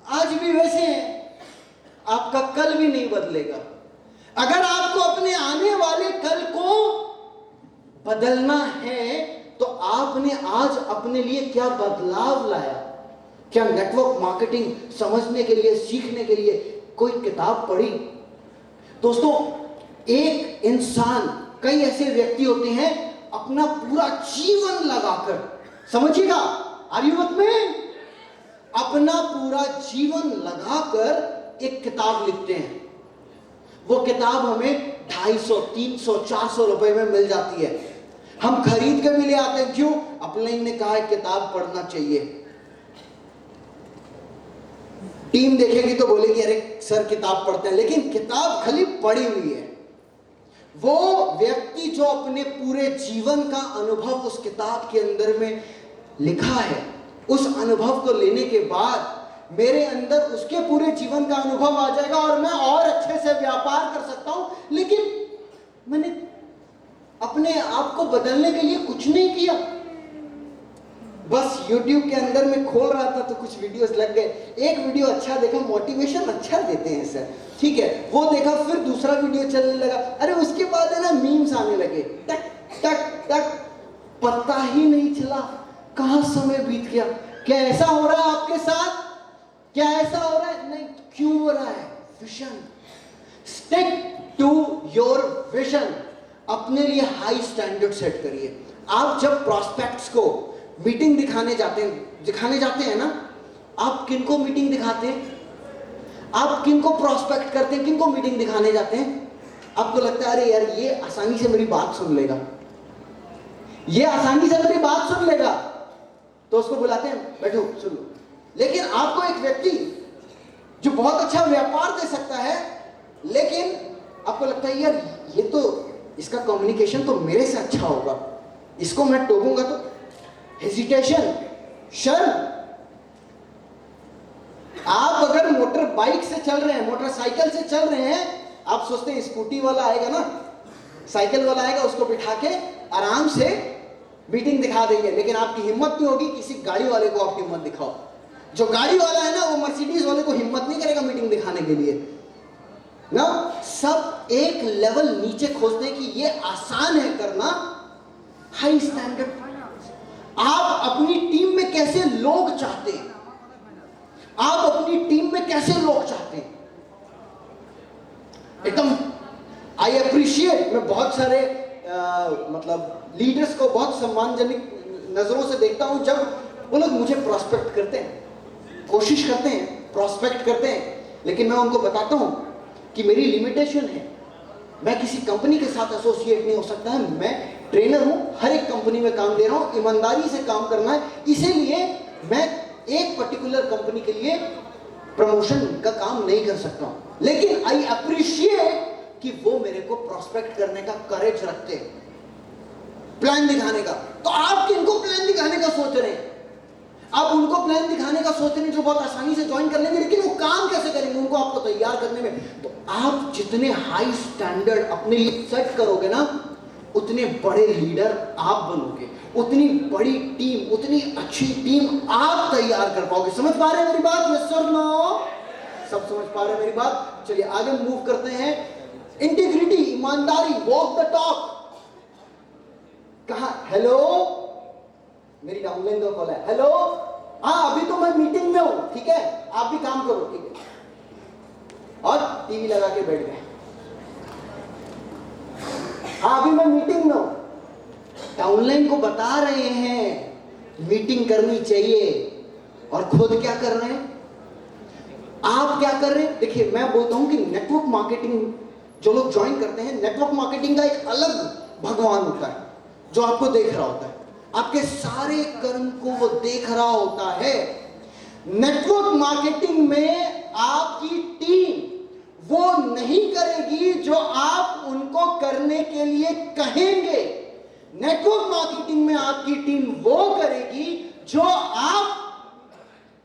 आज भी वैसे हैं, आपका कल भी नहीं बदलेगा। अगर आपको अपने आने वाले कल को बदलना है, तो आपने आज अपने लिए क्या बदलाव लाया? क्या नेटवर्क मार्केटिंग समझने के लिए, सीखने के लिए कोई किताब पढ़ी? दोस्तों, एक इंसान, कई ऐसे व्यक्ति होते हैं अपना पूरा जीवन लगाकर, समझिएगा, आर यू विथ मी? अपना पूरा जीवन लगाकर एक किताब लिखते हैं। वो किताब हमें 250, 300, 400 रुपए में मिल जाती है। हम खरीद के भी ले आते हैं। क्यों? अपलाइन ने कहा है किताब पढ़ना चाहिए। टीम देखेगी तो बोलेगी अरे सर किताब पढ़ते हैं, लेकिन किताब खाली पढ़ी हुई है। वो व्यक्ति जो अपने पूरे जीवन का अनुभव उस किताब के अंदर में लिखा है, उस अनुभव को लेने के बाद मेरे अंदर उसके पूरे जीवन का अनुभव आ जाएगा और मैं और अच्छे से व्यापार कर सकता हूं। लेकिन मैंने अपने आप को बदलने के लिए कुछ नहीं किया, बस YouTube के अंदर में खोल रहा था तो कुछ वीडियोस लग गए। एक वीडियो अच्छा देखा, मोटिवेशन अच्छा देते हैं सर, ठीक है, वो देखा, फिर दूसरा वीडियो चलने लगा। अरे उसके बाद है ना मीम्स आने लगे, टक टक टक, पता ही नहीं चला कहां समय बीत गया। क्या ऐसा हो रहा है आपके साथ? क्या ऐसा हो रहा है? नहीं, क्यों हो रहा है? Vision. Stick to your vision. अपने लिए हाई स्टैंडर्ड सेट करिए। आप जब प्रॉस्पेक्ट्स को मीटिंग दिखाने जाते हैं ना, आप किनको मीटिंग दिखाते हैं? आप किनको प्रॉस्पेक्ट करते हैं, किनको मीटिंग दिखाने जाते हैं? आपको लगता है अरे यार ये आसानी से मेरी बात सुन लेगा, ये आसानी से मेरी बात सुन लेगा, तो उसको बुलाते हैं, बैठो सुन लो। लेकिन आपको एक व्यक्ति जो बहुत अच्छा व्यापार दे सकता है, लेकिन आपको लगता है यार ये तो, इसका कम्युनिकेशन तो मेरे से अच्छा होगा, इसको मैं टोकूंगा तो, हेजिटेशन, शर्म। आप अगर मोटर बाइक से चल रहे हैं, मोटरसाइकिल से चल रहे हैं, आप सोचते हैं स्कूटी वाला आएगा ना, साइकिल वाला आएगा, उसको बिठा के आराम से मीटिंग दिखा देंगे। लेकिन आपकी हिम्मत नहीं होगी किसी गाड़ी वाले को आप हिम्मत दिखाओ। जो गाड़ी वाला है ना, वो मर्सिडीज वाले को हिम्मत नहीं करेगा मीटिंग दिखाने के लिए ना। सब एक लेवल नीचे खोजते हैं कि ये आसान है करना, हाई स्टैंडर्ड। आप अपनी टीम में कैसे लोग चाहते हैं? आप अपनी टीम में कैसे लोग चाहते हैं? एकदम आई अप्रिशिएट, मैं बहुत सारे मतलब लीडर्स को बहुत सम्मानजनक नजरों से देखता हूं जब वो लोग मुझे प्रोस्पेक्ट करते हैं, कोशिश करते हैं, प्रोस्पेक्ट करते हैं। लेकिन मैं उनको बताता हूं कि मेरी लिमिटेशन है, मैं किसी कंपनी के साथ एसोसिएट नहीं हो सकता है, मैं ट्रेनर हूं, हर एक कंपनी में काम दे रहा हूं, ईमानदारी से काम करना है, इसीलिए मैं एक पर्टिकुलर कंपनी के लिए प्रमोशन का काम नहीं कर सकता हूं। लेकिन आई अप्रिशिएट कि वो मेरे को प्रोस्पेक्ट करने का करेज रखते हैं, प्लान दिखाने का। तो आप किनको प्लान दिखाने का सोच रहे हैं? आप उनको प्लान दिखाने का सोच रहे हैं जो बहुत आसानी से ज्वाइन कर लेंगे, लेकिन वो काम कैसे करेंगे उनको आपको तैयार करने में। तो आप जितने हाई स्टैंडर्ड अपने लिए सेट करोगे ना, उतने बड़े लीडर आप बनोगे, उतनी बड़ी टीम, उतनी अच्छी टीम आप तैयार कर पाओगे। समझ पा रहे हैं मेरी बात? यस और नो? सब समझ पा रहे हैं मेरी बात? चलिए आगे मूव करते हैं। इंटीग्रिटी, ईमानदारी, वॉक द टॉक। कहा हेलो, मेरी डाउनलाइन का कॉल है। हेलो, हाँ अभी तो मैं मीटिंग में हूं, ठीक है आप भी काम करो, ठीक है। और टीवी लगा के बैठ गए। हाँ अभी मैं मीटिंग में हूं। डाउनलाइन को बता रहे हैं मीटिंग करनी चाहिए, और खुद क्या कर रहे हैं? आप क्या कर रहे हैं? देखिए मैं बोलता हूं कि नेटवर्क मार्केटिंग जो लोग ज्वाइन करते हैं, नेटवर्क मार्केटिंग का एक अलग भगवान होता है जो आपको देख रहा होता है, आपके सारे कर्म को वो देख रहा होता है। नेटवर्क मार्केटिंग में आपकी टीम वो नहीं करेगी जो आप उनको करने के लिए कहेंगे। नेटवर्क मार्केटिंग में आपकी टीम वो करेगी जो आप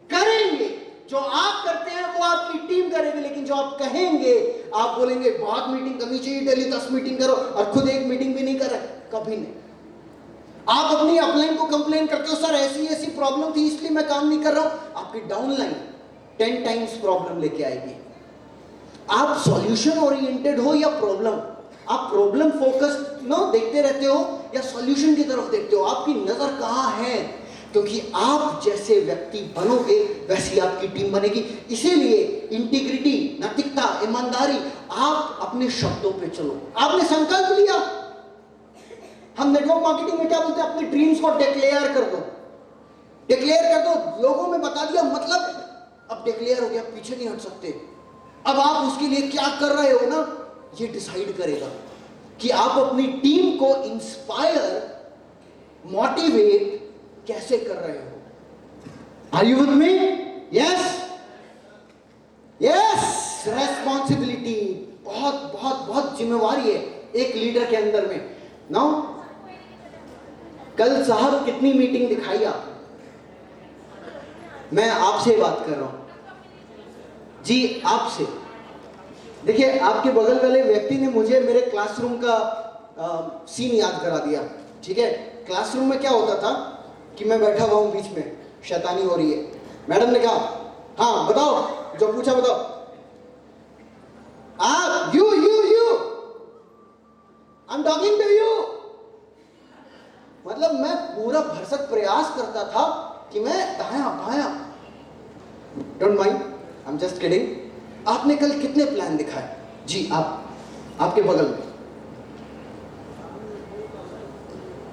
करेंगे। जो आप करते हैं वो आपकी टीम करेगी, लेकिन जो आप कहेंगे, आप बोलेंगे बहुत मीटिंग करनी चाहिए, डेली 10 मीटिंग करो, और खुद एक मीटिंग भी नहीं कर रहे, कभी नहीं। आप अपनी अपलाइन को कंप्लेन करते हो, सर ऐसी ऐसी प्रॉब्लम थी इसलिए मैं काम नहीं कर रहा हूं। आपकी डाउनलाइन 10 टाइम्स प्रॉब्लम लेके आएगी। आप सॉल्यूशन ओरिएंटेड हो या प्रॉब्लम, आप प्रॉब्लम फोकस्ड देखते रहते हो या सॉल्यूशन की तरफ देखते हो? आपकी नजर कहां है? क्योंकि आप जैसे व्यक्ति बनोगे वैसी आपकी टीम बनेगी। इसीलिए इंटीग्रिटी, नैतिकता, ईमानदारी, आप अपने शब्दों पे चलो। आपने संकल्प लिया, हम नेटवर्क मार्केटिंग में क्या बोलते हैं, अपने ड्रीम्स को डिक्लेयर कर दो। डिक्लेयर कर दो, लोगों में बता दिया, मतलब अब डिक्लेयर हो गया, पीछे नहीं हट सकते। अब आप उसके लिए क्या कर रहे हो ना, ये डिसाइड करेगा कि आप अपनी टीम को इंस्पायर, मोटिवेट कैसे कर रहे हो। Are you with me? Yes yes. Responsibility, बहुत बहुत बहुत जिम्मेवारी है एक लीडर के अंदर में। नाउ कल साहब कितनी मीटिंग दिखाई आपने? मैं आपसे बात कर रहा हूं जी, आपसे। देखिए आपके बगल वाले व्यक्ति ने मुझे मेरे क्लासरूम का सीन याद करा दिया, ठीक है। क्लासरूम में क्या होता था कि मैं बैठा हुआ हूं, बीच में शैतानी हो रही है। मैडम ने कहा हाँ बताओ, जो पूछा बताओ। आप you I am talking to you. मतलब मैं पूरा भरसक प्रयास करता था कि मैं दाया बाया, don't mind, I am just kidding. आपने कल कितने प्लान दिखाए? जी आप, आपके बगल में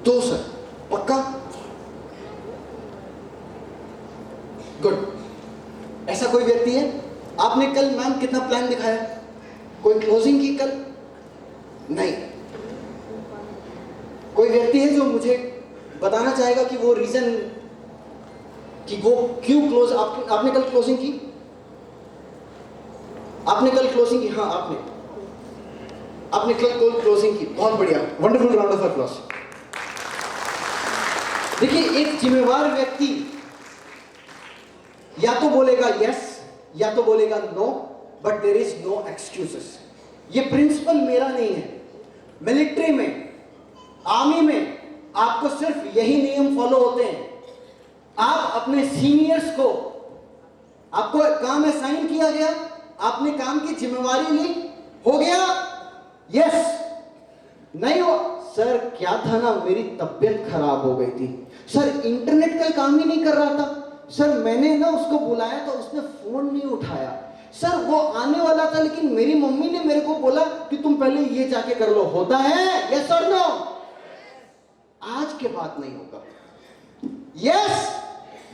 2 सर, पक्का? गुड। ऐसा कोई व्यक्ति है? आपने कल मैम कितना प्लान दिखाया? कोई क्लोजिंग की कल? नहीं। कोई व्यक्ति है जो मुझे बताना चाहेगा कि वो रीजन, कि वो क्यों क्लोज, आपने कल क्लोजिंग की? आपने कल क्लोजिंग की? हाँ आपने कल क्लोजिंग की, बहुत बढ़िया, वंडरफुल, राउंड ऑफ अप्लॉज। देखिए एक जिम्मेवार व्यक्ति या तो बोलेगा यस या तो बोलेगा no, but there is no excuses. ये प्रिंसिपल मेरा नहीं है। मिलिट्री में, आर्मी में आपको सिर्फ यही नियम फॉलो होते हैं। आप अपने सीनियर्स को, आपको काम असाइन किया गया, आपने काम की जिम्मेवारी ली, हो गया, यस, नहीं हो, सर क्या था ना, मेरी तबीयत खराब हो गई थी, सर इंटरनेट का काम ही नहीं कर रहा था, सर मैंने ना उसको बुलाया तो उसने फोन नहीं उठाया, सर वो आने वाला था लेकिन मेरी मम्मी ने मेरे को बोला कि तुम पहले ये जाके कर लो। होता है यस और नो? आज के बाद नहीं होगा। Yes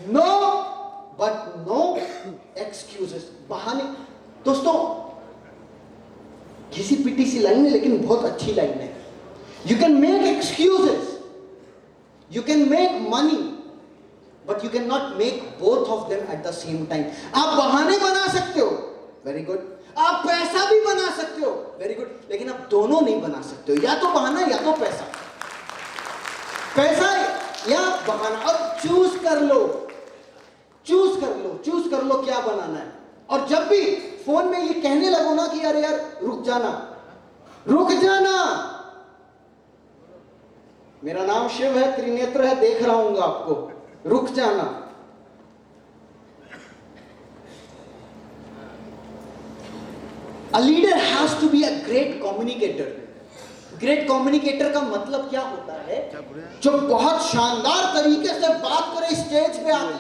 no, but no excuses, बहाने। दोस्तों घिसी पिटी सी लाइन है लेकिन बहुत अच्छी लाइन है। You can make excuses. You can make money. But you cannot make both of them at the same time. आप बहाने बना सकते हो, very good. आप पैसा भी बना सकते हो, very good. लेकिन आप दोनों नहीं बना सकते हो, या तो बहाना या तो पैसा, पैसा या बहाना. अब चूज कर लो, चूज कर लो, चूज कर लो क्या बनाना है. और जब भी फोन में ये कहने लगो ना कि यार यार रुक जाना, रुक जाना. मेरा नाम शिव है, त्रिनेत्र है, देख रहा हूंगा आपको, रुक जाना. A leader has to be a great communicator. Great communicator का मतलब क्या होता है? जो बहुत शानदार तरीके से बात करे स्टेज पे आके,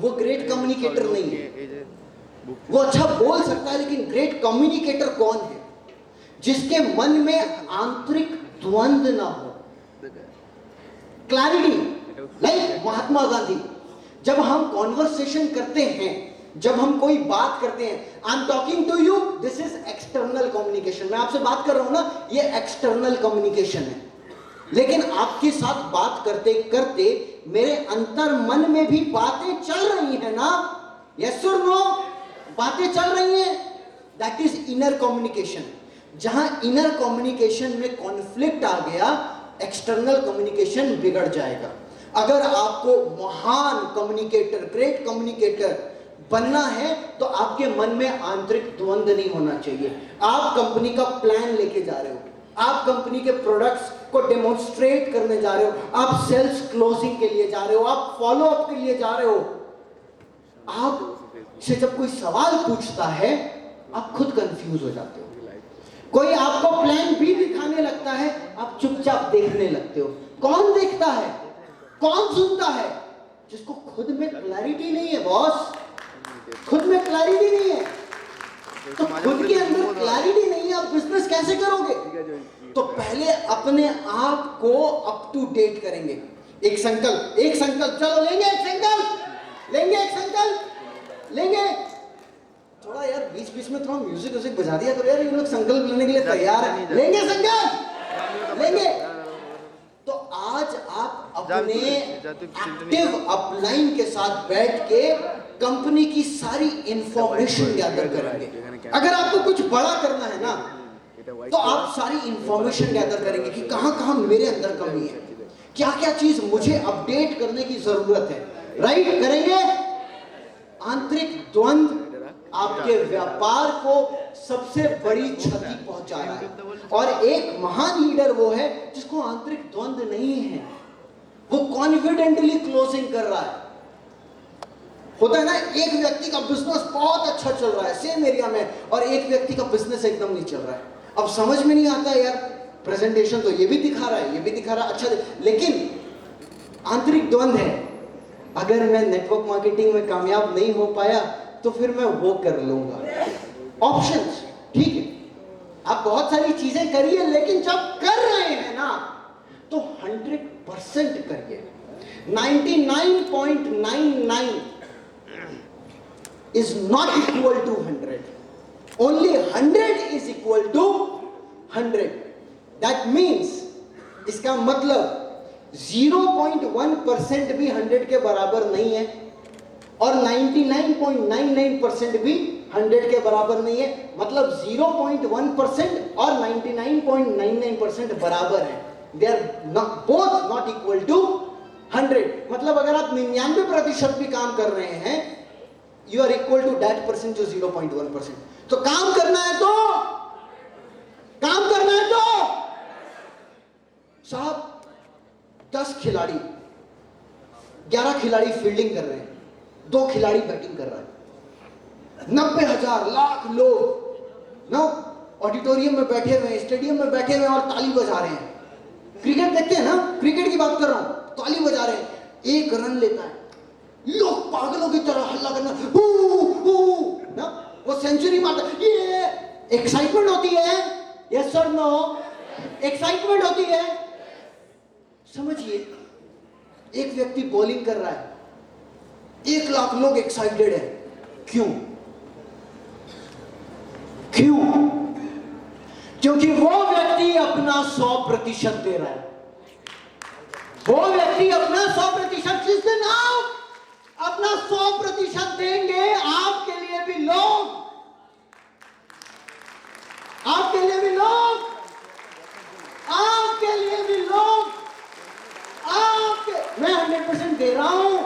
वो ग्रेट कम्युनिकेटर नहीं है. वो अच्छा बोल सकता है, लेकिन ग्रेट कम्युनिकेटर कौन है? जिसके मन में आंतरिक द्वंद्व ना हो, क्लैरिटी. लाइक महात्मा गांधी, जब हम कॉन्वर्सेशन करते हैं, जब हम कोई बात करते हैं, I am talking to you, this is external communication. मैं आपसे बात कर रहा हूं ना, ये एक्सटर्नल कम्युनिकेशन है. लेकिन आपके साथ बात करते करते मेरे अंतर मन में भी बातें चल रही है ना, यस और नो, बातें चल रही हैं, दैट इज इनर कम्युनिकेशन. जहां इनर कम्युनिकेशन में कॉन्फ्लिक्ट आ गया, एक्सटर्नल कम्युनिकेशन बिगड़ जाएगा. अगर आपको महान कम्युनिकेटर, ग्रेट कम्युनिकेटर बनना है, तो आपके मन में आंतरिक द्वंद्व नहीं होना चाहिए. आप कंपनी का प्लान लेके जा रहे हो, आप कंपनी के प्रोडक्ट्स को डेमोन्स्ट्रेट करने जा रहे हो, आप सेल्स क्लोजिंग के लिए जा रहे हो, आप फॉलो अप के लिए जा रहे हो. आप से जब कोई सवाल पूछता है, आप खुद कंफ्यूज हो जाते हो. कोई आपको प्लान बी दिखाने लगता है, आप चुपचाप देखने लगते हो. कौन देखता है, कौन सुनता है? जिसको खुद में क्लैरिटी नहीं है बॉस, खुद में क्लैरिटी नहीं है. तो खुद के अंदर क्लैरिटी नहीं है, आप बिजनेस कैसे करोगे? तो पहले अपने आप को अप टू डेट करेंगे. एक संकल्प, एक संकल्प, चलो लेंगे एक संकल्प, लेंगे एक संकल्प, लेंगे. थोड़ा यार बीच बीच में थोड़ा म्यूजिक व्यूजिक बजा दिया करो यार, ये लोग संकल्प लेने के लिए तैयार है. लेंगे संकल्प, लेंगे. तो आज आप अपने एक्टिव अपलाइन के साथ बैठ के कंपनी की सारी इंफॉर्मेशन गैदर करेंगे. अगर आपको कुछ बड़ा करना है ना, तो आप सारी इंफॉर्मेशन गैदर करेंगे कि कहां कहां मेरे अंदर कमी है, क्या क्या चीज मुझे अपडेट करने की जरूरत है. राइट करेंगे. आंतरिक द्वंद्व आपके व्यापार को सबसे बड़ी क्षति पहुंचा रहा है. और एक महान लीडर वो है जिसको आंतरिक द्वंद्व नहीं है, वो कॉन्फिडेंटली क्लोजिंग कर रहा है. होता है ना, एक व्यक्ति का बिजनेस बहुत अच्छा चल रहा है सेम एरिया में, और एक व्यक्ति का बिजनेस एकदम नहीं चल रहा है. अब समझ में नहीं आता यार, प्रेजेंटेशन तो ये भी दिखा रहा है, ये भी दिखा रहा है, अच्छा, लेकिन आंतरिक द्वंद्व है. अगर मैं नेटवर्क मार्केटिंग में कामयाब नहीं हो पाया, तो फिर मैं वो कर लूंगा. ऑप्शंस, ठीक है, आप बहुत सारी चीजें करिए, लेकिन जब कर रहे हैं ना, तो 100% करिए. 99.99 is not equal to 100. Only 100 is equal to 100. That means, इसका मतलब 0.1% भी 100 के बराबर नहीं है, और 99.99% भी 100 के बराबर नहीं है. मतलब 0.1% और 99.99% बराबर है. They are both not equal to 100. मतलब अगर आप 99% भी काम कर रहे हैं, you are equal to that percent जो 0.1%. तो काम करना है तो, काम करना है तो साहब, 10 खिलाड़ी, 11 खिलाड़ी फील्डिंग कर रहे हैं, 2 खिलाड़ी बैटिंग कर रहा है. 90,000 लाख लोग ना ऑडिटोरियम में बैठे हुए हैं, स्टेडियम में बैठे हुए हैं और ताली बजा रहे हैं. क्रिकेट देखते हैं ना, क्रिकेट की बात कर रहा हूं, ताली बजा रहे हैं. 1 रन लेता है, लोग पागलों की तरह हल्ला करना, ना, वो सेंचुरी मारता है. ये एक्साइटमेंट होती है, यस और नो, एक्साइटमेंट होती है. समझिए, एक व्यक्ति बॉलिंग कर रहा है, 1 लाख लोग एक्साइटेड है. क्यों? क्यों? क्योंकि वो व्यक्ति अपना अपना 100% दे रहा है, वो व्यक्ति अपना 100%, जिस दिन आप अपना 100% देंगे, आपके लिए भी लोग, आपके लिए भी लोग, आपके लिए भी लोग, आपके, मैं 100% दे रहा हूं,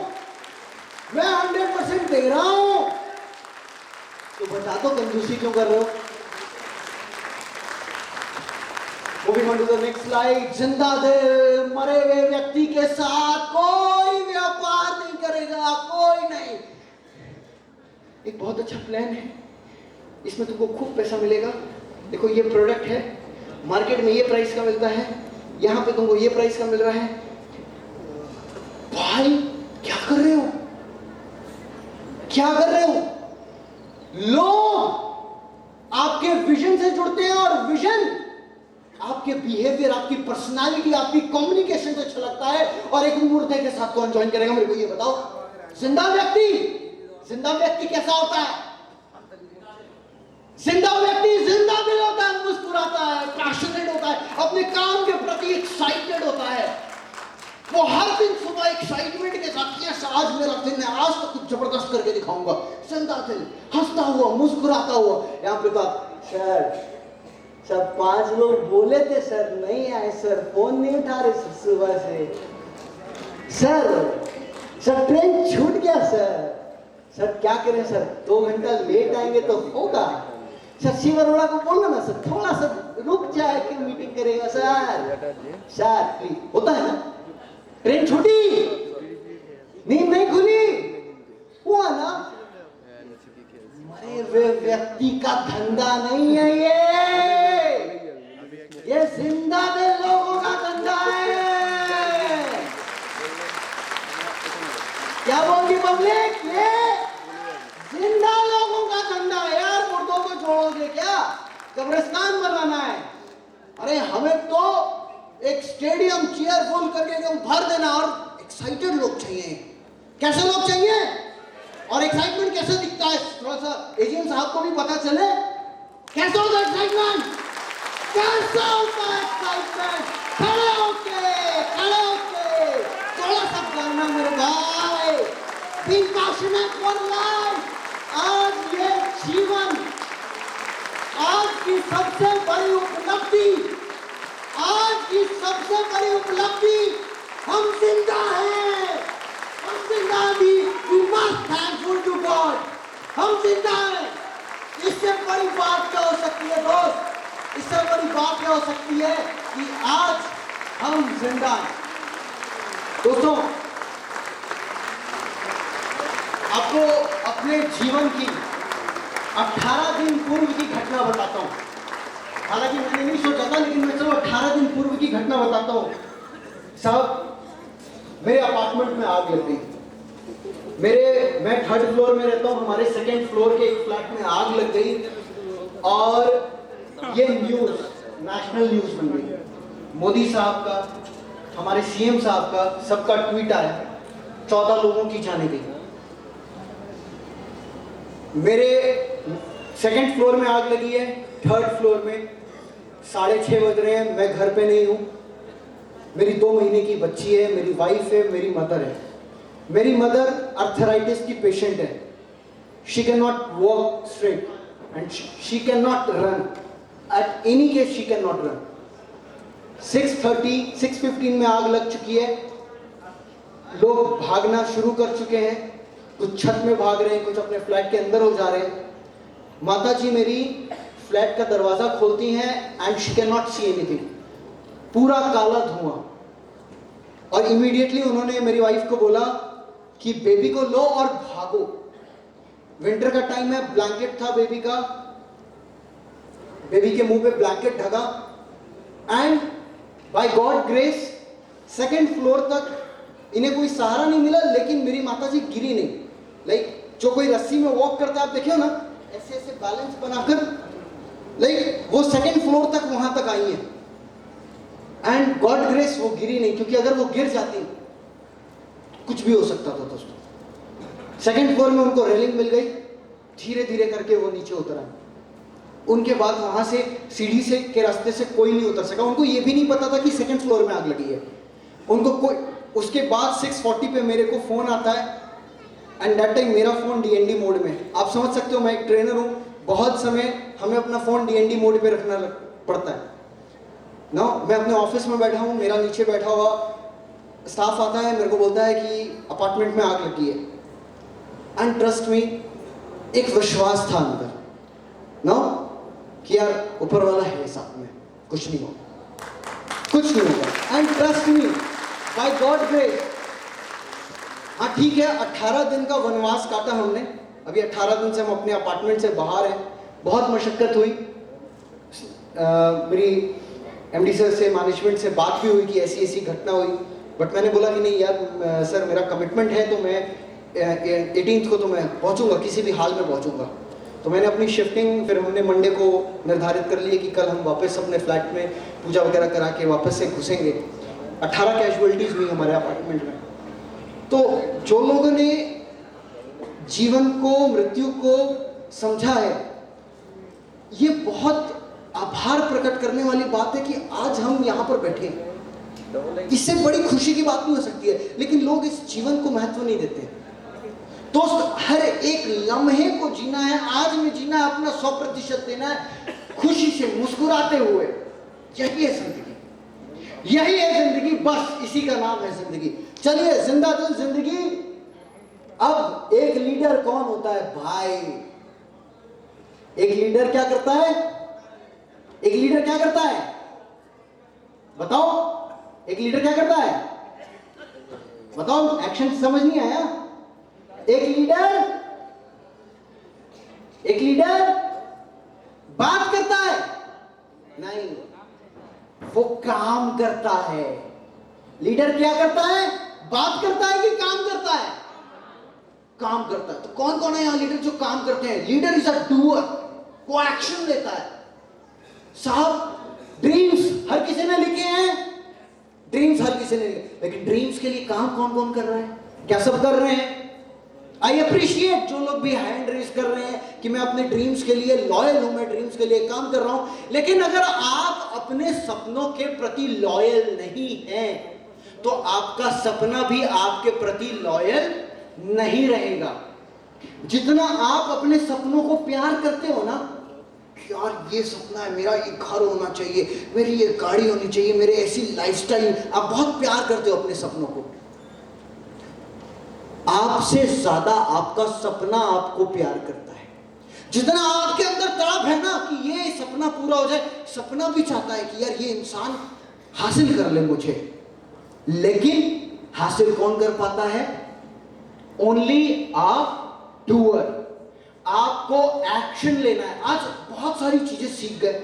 मैं 100% दे रहा हूं, तो बता दो कंजूसी क्यों कर रहे हो? Moving on to the next slide. जिंदा दिल मरे हुए व्यक्ति के साथ कोई व्यापार नहीं करेगा, कोई नहीं। एक बहुत अच्छा प्लान है, इसमें तुमको खूब पैसा मिलेगा। देखो ये प्रोडक्ट है, मार्केट में ये प्राइस का मिलता है, यहाँ पे तुमको ये प्राइस का मिल रहा है। भाई क्या कर रहे हो, क्या कर रहे हो? लोग आपके विजन से जुड़ते हैं और विजन आपके बिहेवियर, आपकी पर्सनालिटी, आपकी कम्युनिकेशन से छलकता है। और एक मुर्दे के साथ कौन ज्वाइन करेगा? मेरे को ये बताओ। जिंदा व्यक्ति कैसा होता है? जिंदा व्यक्ति जिंदा दिल होता है, मुस्कुराता है, पैशनेट होता है, अपने काम के प्रति एक्साइटेड होता है। वो हर दिन सुबह एक्साइटमेंट के साथ, यस आज मेरा दिन है, आज तो कुछ जबरदस्त करके दिखाऊंगा। जिंदा दिल, हंसता हुआ, मुस्कुराता हुआ। यहाँ पे तो सर 5 लोग बोले थे सर, नहीं आए सर, फोन नहीं उठा रहे सर सुबह से। सर ट्रेन छूट गया सर क्या करें सर, 2 घंटा लेट आएंगे तो होगा। सर शिव अरोड़ा को बोलना ना सर, थोड़ा सा रुक जाए कि मीटिंग करेगा सर प्लीज। होता है ना, ट्रेन छूटी, नींद नहीं खुली, हुआ ना। मरे हुए व्यक्ति का धंधा नहीं है ये जिंदा दिल लोगों का धंधा है। क्या बोलती पब्लिक? ये जिंदा लोगों का धंधा है यार। मुर्दों को छोड़ोगे क्या? कब्रिस्तान बनाना है? अरे हमें तो एक स्टेडियम चीयरफुल करके एकदम भर देना, और एक्साइटेड लोग चाहिए। कैसे लोग चाहिए और एक्साइटमेंट कैसे दिखता है? थोड़ा सा एजीएम साहब को भी पता चले कैसे होता है एक्साइटमेंट, कैसा होता है एक्साइटमेंट। खड़े होके थोड़ा सा गाना मेरे भाई, बी पैशनेट फॉर लाइफ। आज ये जीवन, आज की सबसे बड़ी उपलब्धि, आज की सबसे बड़ी उपलब्धि, हम जिंदा हैं, हम जिंदा भी, we must thankful to God, हम जिंदा हैं। इससे बड़ी बात क्या हो सकती है दोस्त? इससे बड़ी बात क्या हो सकती है कि आज हम जिंदा हैं। दोस्तों, आपको अपने जीवन की 18 दिन पूर्व की घटना बताता हूं। हालांकि मैंने नहीं सोचा था, लेकिन मैं चलो 18 दिन पूर्व की घटना बताता हूं। साहब, मेरे अपार्टमेंट में आग लग गई। मैं 3rd फ्लोर में रहता हूं, हमारे 2nd फ्लोर के एक फ्लैट में आग लग गई और ये न्यूज नेशनल न्यूज बन गई। मोदी साहब का, हमारे सीएम साहब का, सबका ट्वीट आया, 14 लोगों की जाने गई। मेरे 2nd फ्लोर में आग लगी है, 3rd फ्लोर में 6:30 बज रहे हैं, मैं घर पे नहीं हूं। मेरी 2 महीने की बच्ची है, मेरी वाइफ है, मेरी मदर है। मेरी मदर आर्थराइटिस की पेशेंट है। She can not walk straight and she can not run, at any case she can not run. 6:15 में आग लग चुकी है। लोग भागना शुरू कर चुके हैं, कुछ छत में भाग रहे हैं, कुछ अपने फ्लैट के अंदर हो जा रहे हैं। माता जी मेरी फ्लैट का दरवाजा खोलती हैं and she can not see anything, पूरा काला धुआं। और इमीडिएटली उन्होंने मेरी वाइफ को बोला कि बेबी को लो और भागो। विंटर का टाइम है, ब्लैंकेट था बेबी का, बेबी के मुंह पे ब्लैंकेट ढका and by God grace 2nd floor तक इन्हें कोई सहारा नहीं मिला, लेकिन मेरी माताजी गिरी नहीं। लाइक जो कोई रस्सी में वॉक करता है, आप देखिए ना, ऐसे ऐसे बैलेंस बनाकर लाइक वो 2nd फ्लोर तक वहां तक आई है एंड गॉड ग्रेस वो गिरी नहीं, क्योंकि अगर वो गिर जाती कुछ भी हो सकता था दोस्तों। 2nd फ्लोर में उनको रेलिंग मिल गई, धीरे धीरे करके वो नीचे उतर आए। उनके बाद वहां से सीढ़ी से के रास्ते से कोई नहीं उतर सका। उनको ये भी नहीं पता था कि सेकंड फ्लोर में आग लगी है। उनको कोई, उसके बाद 6:40 पे मेरे को फोन आता है, एंड दैट टाइम मेरा फोन डीएनडी मोड में। आप समझ सकते हो, मैं एक ट्रेनर हूँ, बहुत समय हमें अपना फोन डीएनडी मोड पे रखना पड़ता है ना। मैं अपने ऑफिस में बैठा हूँ, मेरा नीचे बैठा हुआ स्टाफ आता है, मेरे को बोलता है कि अपार्टमेंट में आग लगी है। एंड ट्रस्ट मी, एक विश्वास था अंदर ना कि यार ऊपर वाला है साथ में, कुछ नहीं होगा, कुछ नहीं होगा। And trust me, by God grace, हाँ ठीक है, 18 दिन का वनवास काटा हमने। अभी 18 दिन से हम अपने अपार्टमेंट से बाहर हैं। बहुत मशक्कत हुई। मेरी एमडी सर से, मैनेजमेंट से बात भी हुई कि ऐसी ऐसी घटना हुई, बट मैंने बोला कि नहीं यार सर, मेरा कमिटमेंट है, तो मैं 18 को तो मैं पहुंचूंगा, किसी भी हाल में पहुंचूंगा। तो मैंने अपनी शिफ्टिंग, फिर हमने मंडे को निर्धारित कर लिया कि कल हम वापस अपने फ्लैट में पूजा वगैरह करा के वापस से घुसेंगे। 18 कैजुअलिटीज हुई हमारे अपार्टमेंट में। तो जो लोगों ने जीवन को, मृत्यु को समझा है, ये बहुत आभार प्रकट करने वाली बात है कि आज हम यहाँ पर बैठे हैं। इससे बड़ी खुशी की बात नहीं हो सकती है, लेकिन लोग इस जीवन को महत्व नहीं देते। दोस्त, हर एक लम्हे को जीना है, आज में जीना है, अपना 100% देना है, खुशी से मुस्कुराते हुए। यही है जिंदगी, यही है जिंदगी, बस इसी का नाम है जिंदगी। चलिए, जिंदा दिल जिंदगी। अब एक लीडर कौन होता है भाई? एक लीडर क्या करता है? एक लीडर क्या करता है बताओ? एक लीडर क्या करता है बताओ? एक्शन समझ नहीं आया? एक लीडर बात करता है नहीं, वो काम करता है। लीडर क्या करता है? बात करता है कि काम करता है? काम करता है। तो कौन कौन है यहां लीडर जो काम करते हैं? लीडर इज अ डूअर, वो एक्शन लेता है। साहब, ड्रीम्स हर किसी ने लिखे हैं, ड्रीम्स हर किसी ने लिखे, लेकिन ड्रीम्स के लिए काम कौन कौन कर रहा है? क्या सब कर रहे हैं? आई अप्रिशिएट जो लोग भी हैंड रेज कर रहे हैं कि मैं अपने ड्रीम्स के लिए लॉयल हूं, मैं ड्रीम्स के लिए काम कर रहा हूं। लेकिन अगर आप अपने सपनों के प्रति लॉयल नहीं हैं, तो आपका सपना भी आपके प्रति लॉयल नहीं रहेगा। जितना आप अपने सपनों को प्यार करते हो ना, यार ये सपना है मेरा, ये घर होना चाहिए, मेरी ये गाड़ी होनी चाहिए, मेरे ऐसी लाइफस्टाइल, आप बहुत प्यार करते हो अपने सपनों को। आपसे ज्यादा आपका सपना आपको प्यार करता है। जितना आपके अंदर तड़प है ना कि ये सपना पूरा हो जाए, सपना भी चाहता है कि यार ये इंसान हासिल कर ले मुझे। लेकिन हासिल कौन कर पाता है? Only a doer. आपको एक्शन लेना है। आज बहुत सारी चीजें सीख गए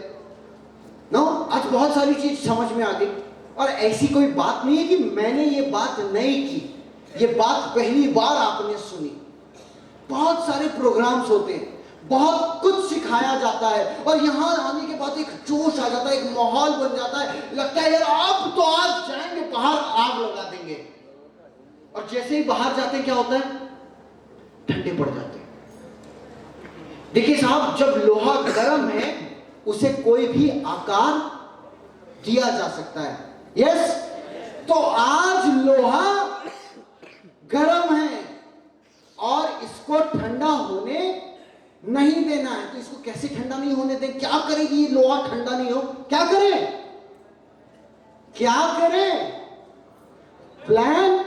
ना, आज बहुत सारी चीज समझ में आ गई, और ऐसी कोई बात नहीं है कि मैंने ये बात नहीं की, ये बात पहली बार आपने सुनी। बहुत सारे प्रोग्राम्स होते हैं, बहुत कुछ सिखाया जाता है, और यहां आने के बाद एक जोश आ जाता है, एक माहौल बन जाता है, लगता है यार अब तो आज जाएंगे बाहर, आग लगा देंगे। और जैसे ही बाहर जाते क्या होता है? ठंडे पड़ जाते हैं। देखिए साहब, जब लोहा गर्म है उसे कोई भी आकार दिया जा सकता है। यस, तो आज लोहा गर्म है और इसको ठंडा होने नहीं देना है। तो इसको कैसे ठंडा नहीं होने दें? क्या करेगी ये लोहा ठंडा नहीं हो? क्या करें? क्या करें? Plan,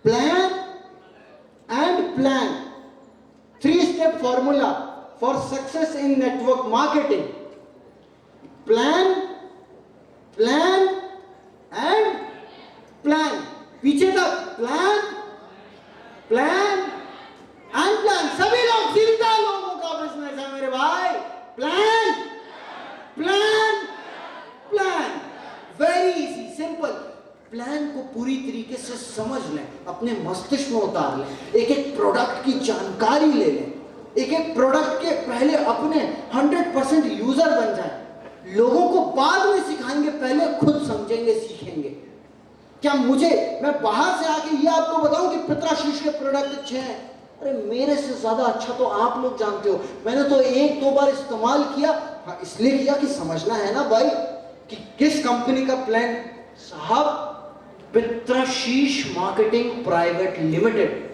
plan and plan. 3-step formula for success in network marketing. Plan, plan and plan. पीछे तक प्लान, प्लान एंड प्लान। सभी लोग, जिंदा लोगों का बिजनेस है मेरे भाई। Plan, plan, plan. Very easy, simple. Plan को पूरी तरीके से समझ लें, अपने मस्तिष्क में उतार लें, एक एक प्रोडक्ट की जानकारी ले लें, एक एक प्रोडक्ट के पहले अपने 100% यूजर बन जाएं। लोगों को बाद में सिखाएंगे, पहले खुद समझेंगे, सीखेंगे। क्या मैं बाहर से आके ये आपको बताऊं कि पित्राशीष के प्रोडक्ट अच्छे हैं? अरे मेरे से ज्यादा अच्छा तो आप लोग जानते हो, मैंने तो एक दो बार इस्तेमाल किया। हाँ, इसलिए किया कि समझना है ना भाई कि किस कंपनी का प्लान। साहब, पित्राशीष मार्केटिंग प्राइवेट लिमिटेड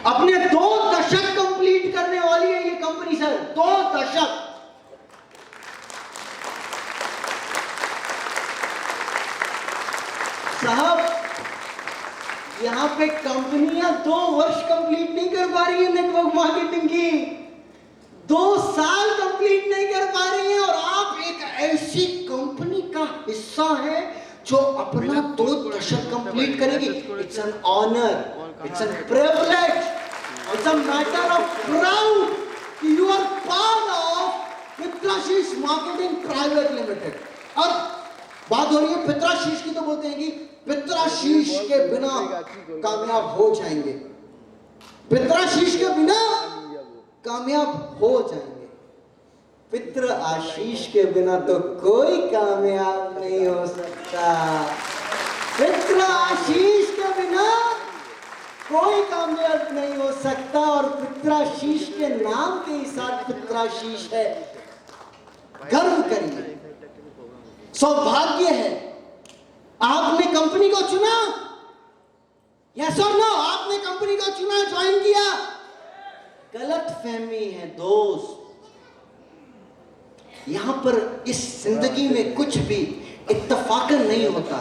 अपने 2 दशक कंप्लीट करने वाली है ये कंपनी सर, 2 दशक। साहब, यहां पे कंपनियां 2 वर्ष कंप्लीट नहीं कर पा रही है नेटवर्क मार्केटिंग की, 2 साल कंप्लीट नहीं कर पा रही है, और आप एक ऐसी कंपनी का हिस्सा है जो अपना 2 दशक कंप्लीट करेगी। It's an honour, it's an privilege, it's a matter of proud कि you are part of Pitrashish marketing private limited. और बात हो रही है पित्राशीष की, तो बोलते हैं कि पित्राशीष के बिना कामयाब हो जाएंगे, पित्राशीष के बिना कामयाब हो जाएंगे। पित्र आशीष के बिना तो कोई कामयाब नहीं हो सकता, पित्र आशीष के बिना कोई कामयाब नहीं हो सकता। और पित्राशीष के नाम के ही साथ पित्राशीष है, गर्व करिए, सौभाग्य है। आपने कंपनी को चुना, यस और नो? आपने कंपनी को चुना, ज्वाइन किया। गलत फहमी है दोस्त, यहां पर इस जिंदगी में कुछ भी इत्तेफाकन नहीं होता।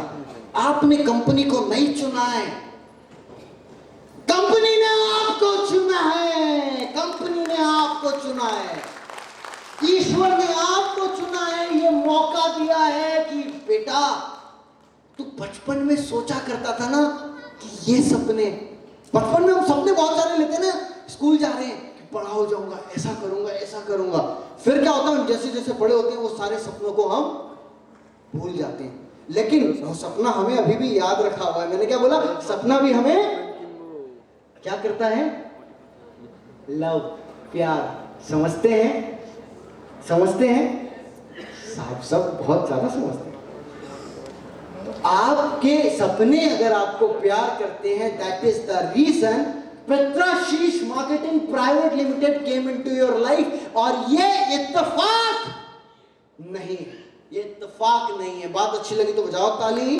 आपने कंपनी को नहीं चुना है, कंपनी ने आपको चुना है, कंपनी ने आपको चुना है, ईश्वर ने आपको चुना है, ये मौका दिया है कि बेटा तू बचपन में सोचा करता था ना कि ये सपने, बचपन में हम सपने बहुत सारे लेते हैं ना, स्कूल जा रहे हैं कि बड़ा हो जाऊंगा, ऐसा करूंगा, ऐसा करूंगा। फिर क्या होता है, जैसे जैसे बड़े होते हैं वो सारे सपनों को हम भूल जाते हैं, लेकिन वो सपना हमें अभी भी याद रखा हुआ है। मैंने क्या बोला? सपना भी हमें क्या करता है? लव, प्यार। समझते हैं, समझते हैं साहब, सब बहुत ज्यादा समझते हैं। तो आपके सपने अगर आपको प्यार करते हैं, that is the reason Pitrashish marketing private limited came into your life. और ये इत्तेफाक नहीं है, ये इत्तेफाक नहीं है। बात अच्छी लगी तो बजाओ ताली।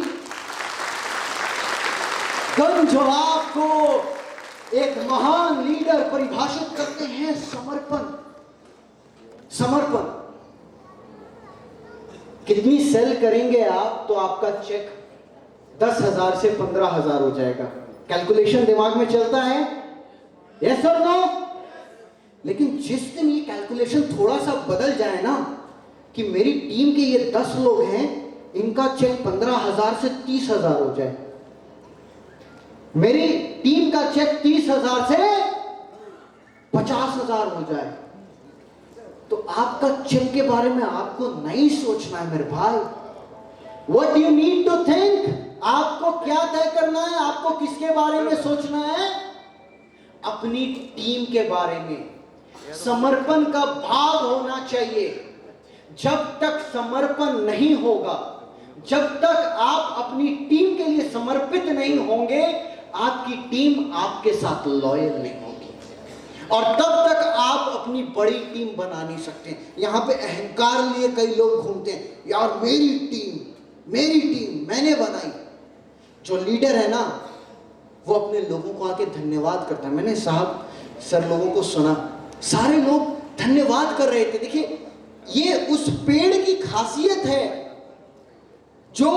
गम जो आपको एक महान लीडर परिभाषित करते हैं, समर्पण। समर्पण कितनी सेल करेंगे आप तो आपका चेक 10,000 से 15,000 हो जाएगा। कैलकुलेशन दिमाग में चलता है, यस और नो? लेकिन जिस दिन ये कैलकुलेशन थोड़ा सा बदल जाए ना कि मेरी टीम के ये 10 लोग हैं, इनका चेक 15,000 से 30,000 हो जाए, मेरी टीम का चेक 30,000 से 50,000 हो जाए, तो आपका चेक के बारे में आपको नहीं सोचना है मेरे भाई। What you need to think, आपको क्या तय करना है? आपको किसके बारे में सोचना है? अपनी टीम के बारे में। समर्पण का भाव होना चाहिए। जब तक समर्पण नहीं होगा, जब तक आप अपनी टीम के लिए समर्पित नहीं होंगे, आपकी टीम आपके साथ लॉयल नहीं होगी, और तब तक आप अपनी बड़ी टीम बना नहीं सकते। यहां पे अहंकार लिए कई लोग घूमते हैं, यार मेरी टीम मैंने बनाई। जो लीडर है ना, वो अपने लोगों को आके धन्यवाद करता है। मैंने साहब सर लोगों को सुना, सारे लोग धन्यवाद कर रहे थे। देखिए, ये उस पेड़ की खासियत है, जो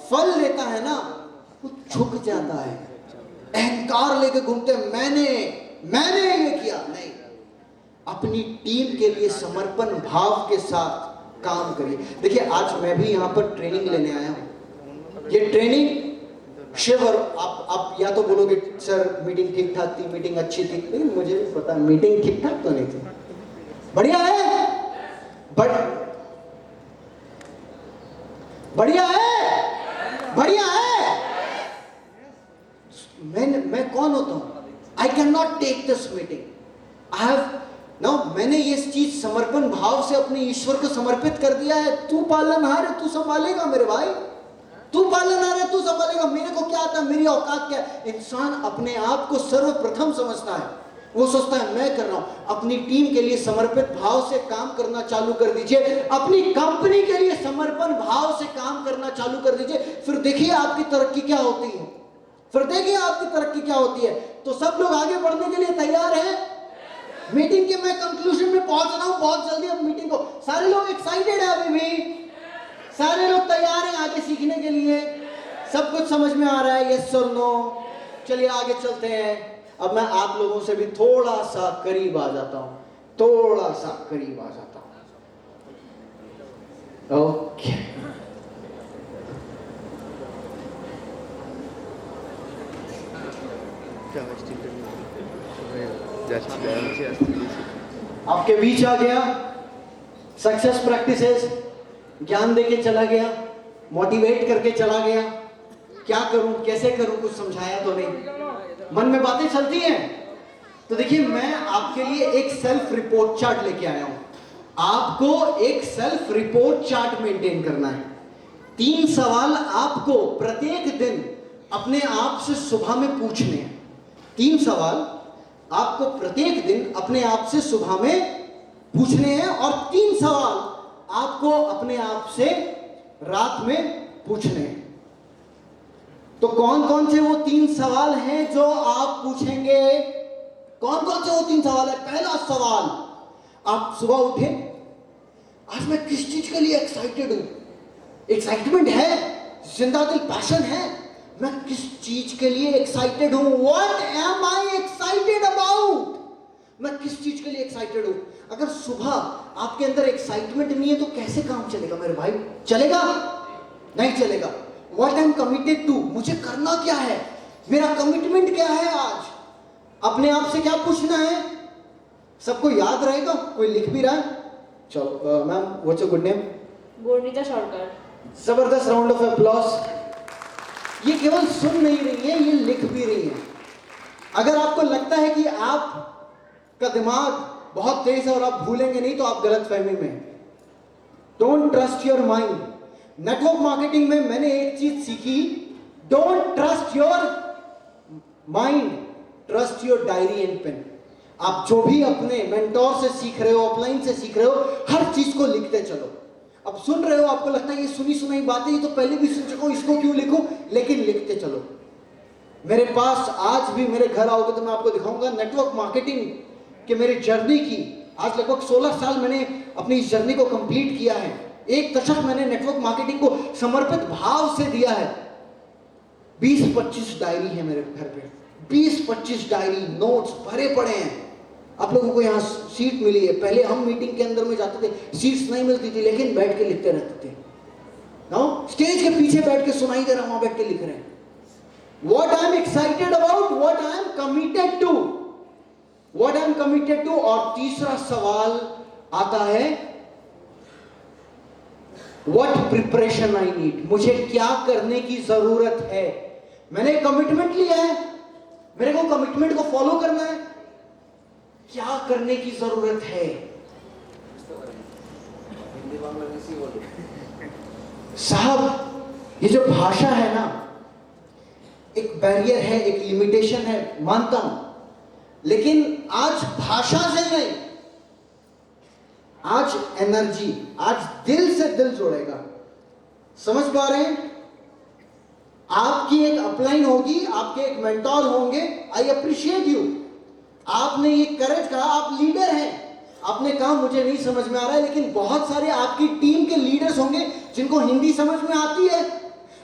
फल लेता है ना वो झुक जाता है। अहंकार लेके घूमते हैं, मैंने ये किया। नहीं, अपनी टीम के लिए समर्पण भाव के साथ काम करिए। देखिए, आज मैं भी यहाँ पर ट्रेनिंग लेने आया हूँ। ये ट्रेनिंग शिवर, आप या तो बोलोगे सर मीटिंग ठीक ठाक थी, मीटिंग अच्छी थी, लेकिन मुझे भी पता मीटिंग ठीक ठाक तो नहीं थी। बढ़िया है, बढ़िया है। मैं कौन होता हूँ? I cannot take this meeting. I have now, मैंने ये चीज समर्पण भाव से अपने ईश्वर को समर्पित कर दिया है। तू पालनहार है, तू संभालेगा मेरे भाई, तू पालनहार है, तू संभालेगा। मेरे को क्या आता है, मेरी औकात क्या है? इंसान अपने आप को सर्वप्रथम समझता है। वो सोचता है मैं कर रहा हूं। अपनी टीम के लिए समर्पित भाव से काम करना चालू कर दीजिए, अपनी कंपनी के लिए समर्पण भाव से काम करना चालू कर दीजिए, फिर देखिए आपकी तरक्की क्या होती है। फिर देखिए आपकी तरक्की क्या होती है। तो सब लोग आगे बढ़ने के लिए तैयार हैं? मीटिंग के मैं कंक्लूजन में पहुंच रहा हूं बहुत जल्दी। अब मीटिंग को सारे लोग एक्साइटेड है, अभी भी सारे लोग तैयार हैं आगे सीखने के लिए? सब कुछ समझ में आ रहा है? यस और नो? चलिए आगे चलते हैं। अब मैं आप लोगों से भी थोड़ा सा करीब आ जाता हूं, थोड़ा सा करीब आ जाता हूं। ओके, आपके बीच आ गया, सक्सेस प्रैक्टिसेस ज्ञान देके चला गया, मोटिवेट करके चला गया। क्या करूं, कैसे करूं, कुछ समझाया तो नहीं। मन में बातें चलती हैं। तो देखिए, मैं आपके लिए एक सेल्फ रिपोर्ट चार्ट लेके आया हूं। आपको एक सेल्फ रिपोर्ट चार्ट मेंटेन करना है। 3 सवाल आपको प्रत्येक दिन अपने आप से सुबह में पूछने हैं। 3 सवाल आपको प्रत्येक दिन अपने आप से सुबह में पूछने हैं और 3 सवाल आपको अपने आप से रात में पूछने हैं। तो कौन कौन से वो 3 सवाल हैं जो आप पूछेंगे? कौन कौन से वो 3 सवाल है? पहला सवाल, आप सुबह उठे, आज मैं किस चीज के लिए एक्साइटेड हूं? एक्साइटमेंट है, जिंदा दिल पैशन है, मैं किस चीज के लिए एक्साइटेड हूं? What am I excited about? मैं किस चीज के लिए एक्साइटेड हूं? अगर सुबह आपके अंदर एक्साइटमेंट नहीं है तो कैसे काम चलेगा मेरे भाई? चलेगा? नहीं चलेगा। What I am committed to, मुझे करना क्या है, मेरा कमिटमेंट क्या है आज? अपने आप से क्या पूछना है? सबको याद रहेगा? कोई लिख भी रहा है? चलो ma'am, what's your good name? Gaurita Sarkar. जबरदस्त राउंड ऑफ अप्लॉज। ये केवल सुन नहीं रही है, ये लिख भी रही है। अगर आपको लगता है कि आपका दिमाग बहुत तेज है और आप भूलेंगे नहीं, तो आप गलत फहमी में। Don't trust your mind. Network marketing में मैंने एक चीज सीखी, don't trust your mind, trust your diary and pen. आप जो भी अपने मेंटोर से सीख रहे हो, ऑफलाइन से सीख रहे हो, हर चीज को लिखते चलो। अब सुन रहे हो, आपको लगता है ये सुनी सुनाई बातें, ये तो पहले भी सुन चुका हूं, इसको क्यों लिखूं? लेकिन लिखते चलो। मेरे पास आज भी, मेरे घर आओगे तो मैं आपको दिखाऊंगा नेटवर्क मार्केटिंग के मेरी जर्नी की। आज लगभग 16 साल मैंने अपनी इस जर्नी को कंप्लीट किया है। एक दशक मैंने नेटवर्क मार्केटिंग को समर्पित भाव से दिया है। 20-25 डायरी है मेरे घर पे, 20-25 डायरी, नोट्स भरे पड़े हैं। आप लोगों को यहाँ सीट मिली है। पहले हम मीटिंग के अंदर में जाते थे, सीट्स नहीं मिलती थी, लेकिन बैठ के लिखते रहते थे। स्टेज के पीछे बैठ के सुनाई दे रहा, वहां बैठ के लिख रहे हैं। What I am excited about, what I am committed to, what I am committed to। और तीसरा सवाल आता है, What preparation I need, मुझे क्या करने की जरूरत है? मैंने कमिटमेंट लिया है, मेरे को कमिटमेंट को फॉलो करना है, क्या करने की जरूरत है? साहब, ये जो भाषा है ना, एक बैरियर है, एक लिमिटेशन है, मानता हूं, लेकिन आज भाषा से नहीं, आज एनर्जी, आज दिल से दिल जोड़ेगा। समझ पा रहे हैं? आपकी एक अपलाइन होगी, आपके एक मेंटोर होंगे। I appreciate you. आपने ये करेज कहा, आप लीडर हैं। आपने कहा मुझे नहीं समझ में आ रहा है, लेकिन बहुत सारे आपकी टीम के लीडर्स होंगे जिनको हिंदी समझ में आती है।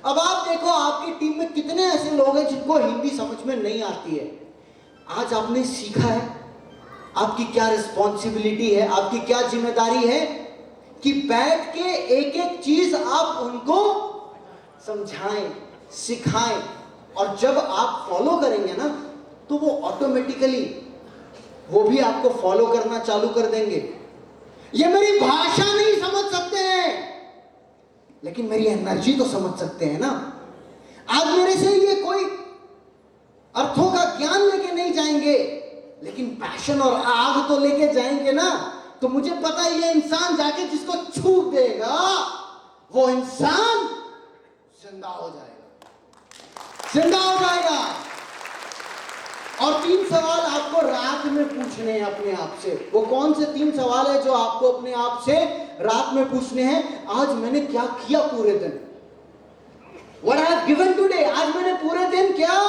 अब आप देखो आपकी टीम में कितने ऐसे लोग हैं जिनको हिंदी समझ में नहीं आती है। आज आपने सीखा है आपकी क्या रिस्पॉन्सिबिलिटी है, आपकी क्या जिम्मेदारी है कि बैठ के एक एक चीज आप उनको समझाएं, सिखाएं, और जब आप फॉलो करेंगे ना, तो वो ऑटोमेटिकली वो भी आपको फॉलो करना चालू कर देंगे। ये मेरी भाषा नहीं समझ सकते हैं, लेकिन मेरी एनर्जी तो समझ सकते हैं ना। आज मेरे से ये कोई अर्थों का ज्ञान लेके नहीं जाएंगे, लेकिन पैशन और आग तो लेके जाएंगे ना। तो मुझे पता है ये इंसान जाके जिसको छू देगा, वो इंसान जिंदा हो जाएगा, जिंदा हो जाएगा। और 3 सवाल आपको रात में पूछने हैं अपने आप से। वो कौन से 3 सवाल है जो आपको अपने आप से रात में पूछने हैं? आज मैंने क्या किया पूरे दिन? What I have given today, आज मैंने पूरे दिन क्या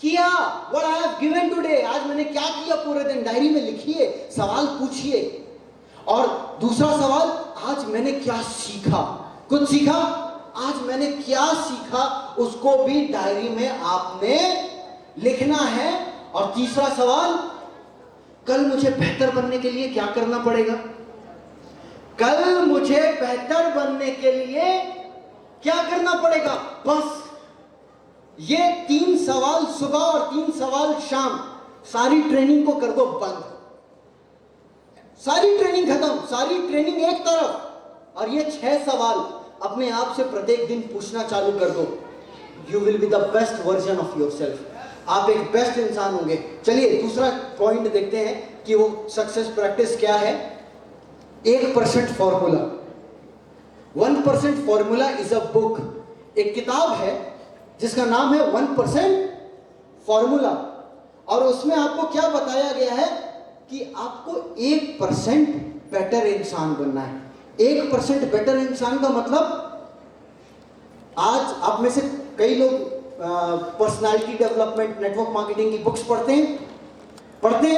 किया? What I have given today, आज मैंने क्या किया पूरे दिन? डायरी में लिखिए, सवाल पूछिए। और दूसरा सवाल, आज मैंने क्या सीखा? कुछ सीखा? आज मैंने क्या सीखा उसको भी डायरी में आपने लिखना है। और तीसरा सवाल, कल मुझे बेहतर बनने के लिए क्या करना पड़ेगा? कल मुझे बेहतर बनने के लिए क्या करना पड़ेगा? बस ये 3 सवाल सुबह और 3 सवाल शाम, सारी ट्रेनिंग को कर दो बंद। सारी ट्रेनिंग खत्म, सारी ट्रेनिंग एक तरफ। और ये 6 सवाल अपने आप से प्रत्येक दिन पूछना चालू कर दो। You will be the best version of your self. आप एक बेस्ट इंसान होंगे। चलिए दूसरा पॉइंट देखते हैं कि वो सक्सेस प्रैक्टिस क्या है। 1% formula. 1% formula is a book. एक किताब है जिसका नाम है 1% फॉर्मूला। और उसमें आपको क्या बताया गया है कि आपको 1% बेटर इंसान बनना है। 1% बेटर इंसान का मतलब, आज आप में से कई लोग पर्सनालिटी डेवलपमेंट, नेटवर्क मार्केटिंग की बुक्स पढ़ते हैं,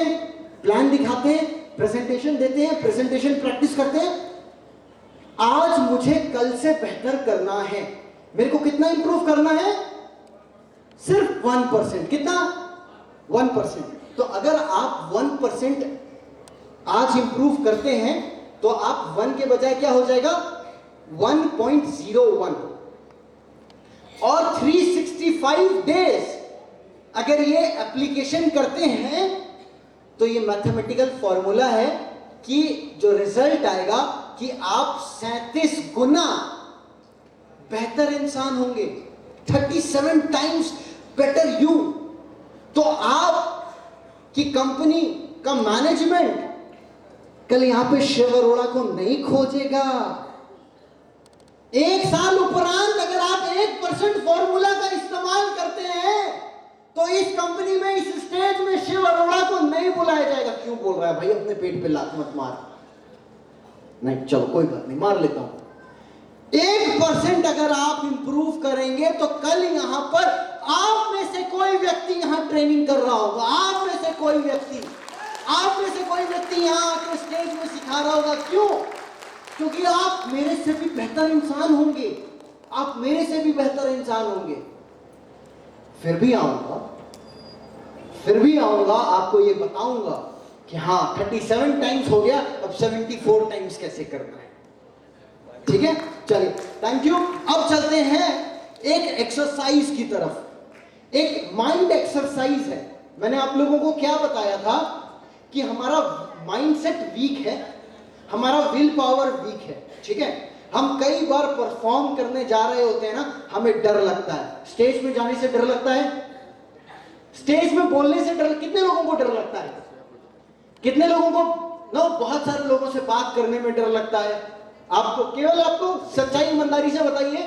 प्लान दिखाते हैं, प्रेजेंटेशन देते हैं, प्रेजेंटेशन प्रैक्टिस करते हैं। आज मुझे कल से बेहतर करना है। मेरे को कितना इंप्रूव करना है? सिर्फ 1%। कितना? 1%। तो अगर आप 1% आज इंप्रूव करते हैं तो आप 1 के बजाय क्या हो जाएगा? 1.01। और 365 डेज अगर ये एप्लीकेशन करते हैं तो ये मैथमेटिकल फॉर्मूला है कि जो रिजल्ट आएगा कि आप 37 गुना बेहतर इंसान होंगे। 37 टाइम्स बेटर यू। तो आप की कंपनी का मैनेजमेंट कल यहां पे शिव अरोड़ा को नहीं खोजेगा। 1 साल उपरांत अगर आप 1% फॉर्मूला का इस्तेमाल करते हैं तो इस कंपनी में, इस स्टेज में शिव अरोड़ा को नहीं बुलाया जाएगा। क्यों बोल रहा है भाई? अपने पेट पे लात मत मार। नहीं, चलो कोई बात नहीं, मार लेता हूं। 1% अगर आप इंप्रूव करेंगे तो कल यहां पर आप में से कोई व्यक्ति यहां ट्रेनिंग कर रहा होगा। आप में से कोई व्यक्ति यहां आके स्टेज में सिखा रहा होगा। क्यों? क्योंकि आप मेरे से भी बेहतर इंसान होंगे। आप मेरे से भी बेहतर इंसान होंगे। फिर भी आऊंगा, आपको ये बताऊंगा कि हाँ 37 टाइम्स हो गया, अब 74 टाइम्स कैसे करना है। ठीक है, चलिए, थैंक यू। अब चलते हैं एक एक्सरसाइज की तरफ। एक माइंड एक्सरसाइज है। मैंने आप लोगों को क्या बताया था कि हमारा माइंडसेट वीक है, हमारा विल पावर वीक है। ठीक है, हम कई बार परफॉर्म करने जा रहे होते हैं ना, हमें डर लगता है। स्टेज में जाने से डर लगता है, स्टेज में बोलने से डर। कितने लोगों को डर लगता है? कितने लोगों को बहुत सारे लोगों से बात करने में डर लगता है। आपको सच्चाई ईमानदारी से बताइए,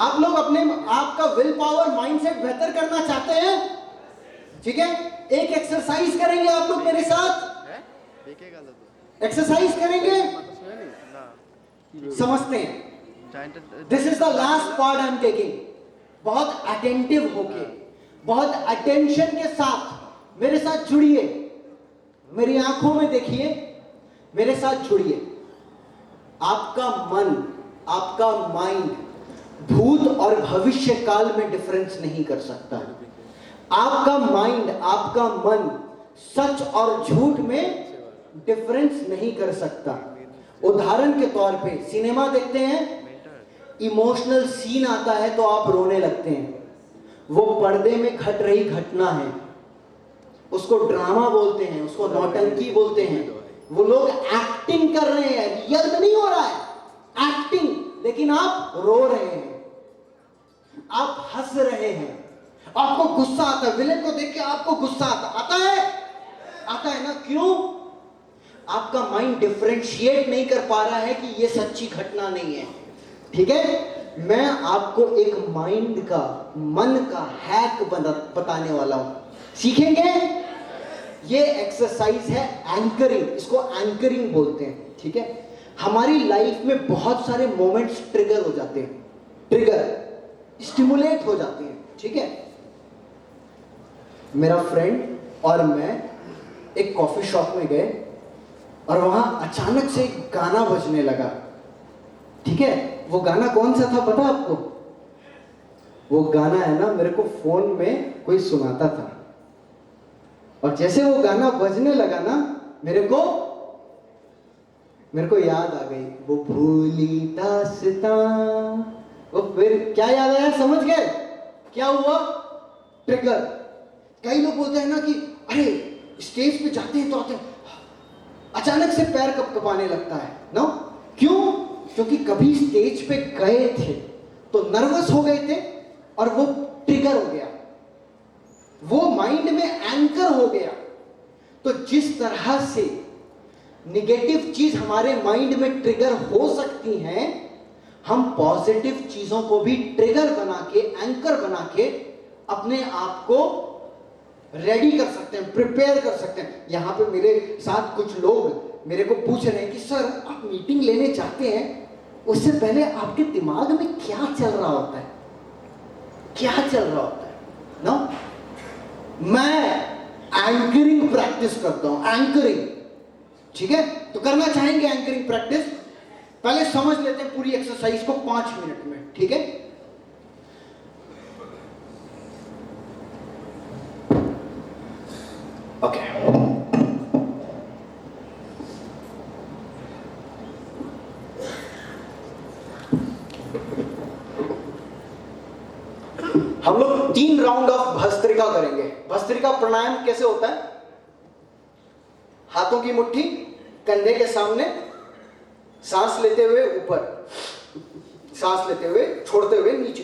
आप लोग आपका विल पावर माइंडसेट बेहतर करना चाहते हैं? ठीक है, एक एक्सरसाइज करेंगे आप लोग मेरे साथ। एक्सरसाइज करेंगे, समझते हैं। This is the last part I am taking. बहुत अटेंटिव होके, बहुत अटेंशन के साथ मेरे साथ जुड़िए, मेरी आंखों में देखिए, मेरे साथ जुड़िए। आपका मन, आपका माइंड भूत और भविष्य काल में डिफरेंस नहीं कर सकता। आपका माइंड, आपका मन सच और झूठ में डिफरेंस नहीं कर सकता। उदाहरण के तौर पे सिनेमा देखते हैं, इमोशनल सीन आता है तो आप रोने लगते हैं। वो पर्दे में घट रही घटना है, उसको ड्रामा बोलते हैं, उसको नौटंकी बोलते हैं। वो लोग एक्टिंग कर रहे हैं, रियल में नहीं हो रहा है एक्टिंग, लेकिन आप रो रहे हैं, आप हंस रहे हैं, आपको गुस्सा आता है। विलेन को देख के आपको गुस्सा आता है ना? क्यों? आपका माइंड डिफरेंशिएट नहीं कर पा रहा है कि ये सच्ची घटना नहीं है। ठीक है, मैं आपको एक माइंड का, मन का हैक बताने वाला हूं, सीखेंगे? ये एक्सरसाइज है एंकरिंग, इसको एंकरिंग बोलते हैं, ठीक है? हमारी लाइफ में बहुत सारे मोमेंट्स ट्रिगर हो जाते हैं, ट्रिगर स्टिमुलेट हो जाते हैं, ठीक है? मेरा फ्रेंड और मैं एक कॉफी शॉप में गए और वहां अचानक से एक गाना बजने लगा, ठीक है? वो गाना कौन सा था पता आपको? वो गाना है ना, मेरे को फोन में कोई सुनाता था, और जैसे वो गाना बजने लगा ना, मेरे को याद आ गई वो भूली दास्तां। वो फिर क्या याद आया, समझ गए क्या हुआ? ट्रिगर। कई लोग बोलते हैं ना कि अरे स्टेज पे जाते हैं तो आते हैं, अचानक से पैर कपकपाने लगता है ना, क्यों? क्योंकि कभी स्टेज पे गए थे तो नर्वस हो गए थे और वो ट्रिगर हो गया, वो माइंड में एंकर हो गया। तो जिस तरह से निगेटिव चीज हमारे माइंड में ट्रिगर हो सकती हैं, हम पॉजिटिव चीजों को भी ट्रिगर बना के, एंकर बना के अपने आप को रेडी कर सकते हैं, प्रिपेयर कर सकते हैं। यहां पे मेरे साथ कुछ लोग मेरे को पूछ रहे हैं कि सर आप मीटिंग लेने जाते हैं, उससे पहले आपके दिमाग में क्या चल रहा होता है, क्या चल रहा होता है ना? मैं एंकरिंग प्रैक्टिस करता हूं, एंकरिंग, ठीक है? तो करना चाहेंगे एंकरिंग प्रैक्टिस? पहले समझ लेते हैं पूरी एक्सरसाइज को 5 मिनट में, ठीक है? ओके। हम लोग 3 राउंड ऑफ भस्त्रिका करेंगे। भस्त्रिका प्राणायाम कैसे होता है? हाथों की मुट्ठी कंधे के सामने, सांस लेते हुए ऊपर, सांस लेते हुए छोड़ते हुए नीचे।